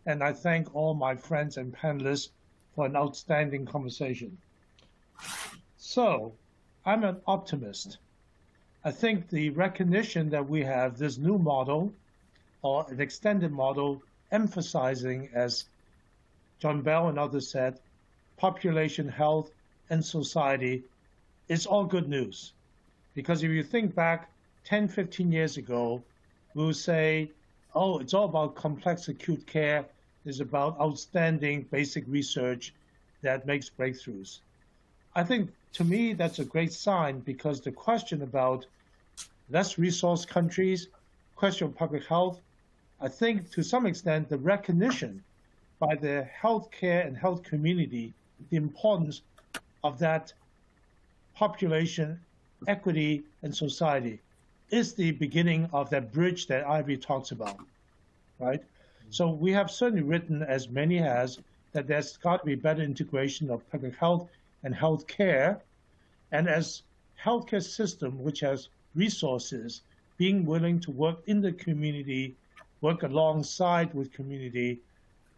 And I thank all my friends and panelists for an outstanding conversation. So, I'm an optimist. I think the recognition that we have this new model, or an extended model, emphasizing, as John Bell and others said, population health and society, is all good news. Because if you think back 10, 15 years ago, we would say, oh, it's all about complex acute care. It's about outstanding basic research that makes breakthroughs. I think, to me, that's a great sign, because the question about less resource countries, question of public health, I think to some extent the recognition by the healthcare and health community, the importance of that population, equity, and society is the beginning of that bridge that Ivy talks about, right? So we have certainly written, as many has, that there's got to be better integration of public health and health care. And as healthcare system, which has resources, being willing to work in the community, work alongside with community,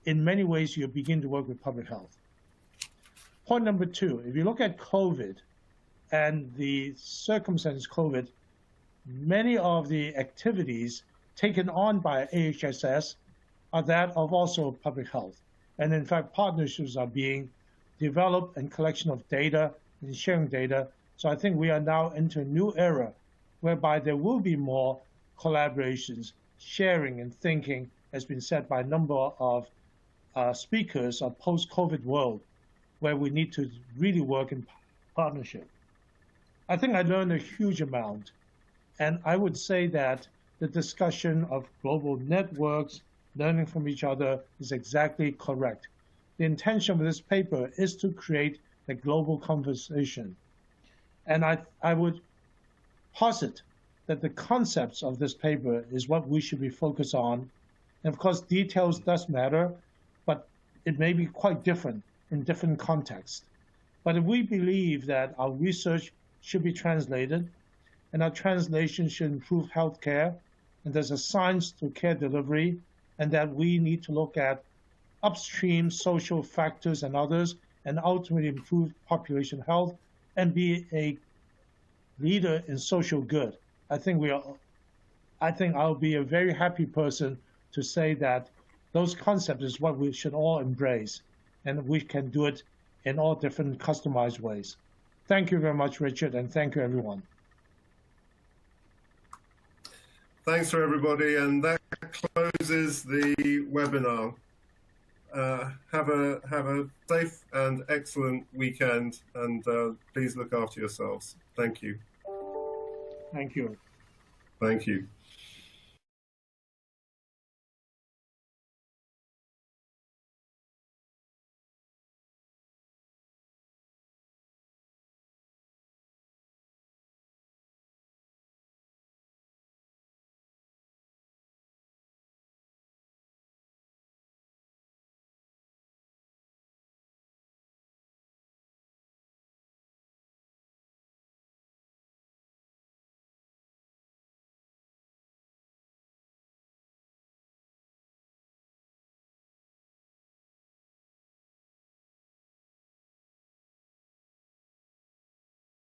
in many ways you begin to work with public health. Point number two, if you look at COVID and the circumstances COVID, many of the activities taken on by AHSS are that of also public health. And in fact, partnerships are being developed and collection of data and sharing data. So I think we are now into a new era whereby there will be more collaborations, sharing and thinking, has been said by a number of speakers of post-COVID world, where we need to really work in partnership. I think I learned a huge amount, and I would say that the discussion of global networks, learning from each other, is exactly correct. The intention of this paper is to create a global conversation. And I would posit that the concepts of this paper is what we should be focused on. And of course, details does matter, but it may be quite different in different contexts. But if we believe that our research should be translated, and our translation should improve healthcare, and there's a science to care delivery, and that we need to look at upstream social factors and others, and ultimately improve population health and be a leader in social good. I think I'll be a very happy person to say that those concepts is what we should all embrace, and we can do it in all different customized ways. Thank you very much, Richard, and thank you, everyone. Thanks for everybody, and that closes the webinar. Have a safe and excellent weekend, and please look after yourselves. Thank you. Thank you. Thank you.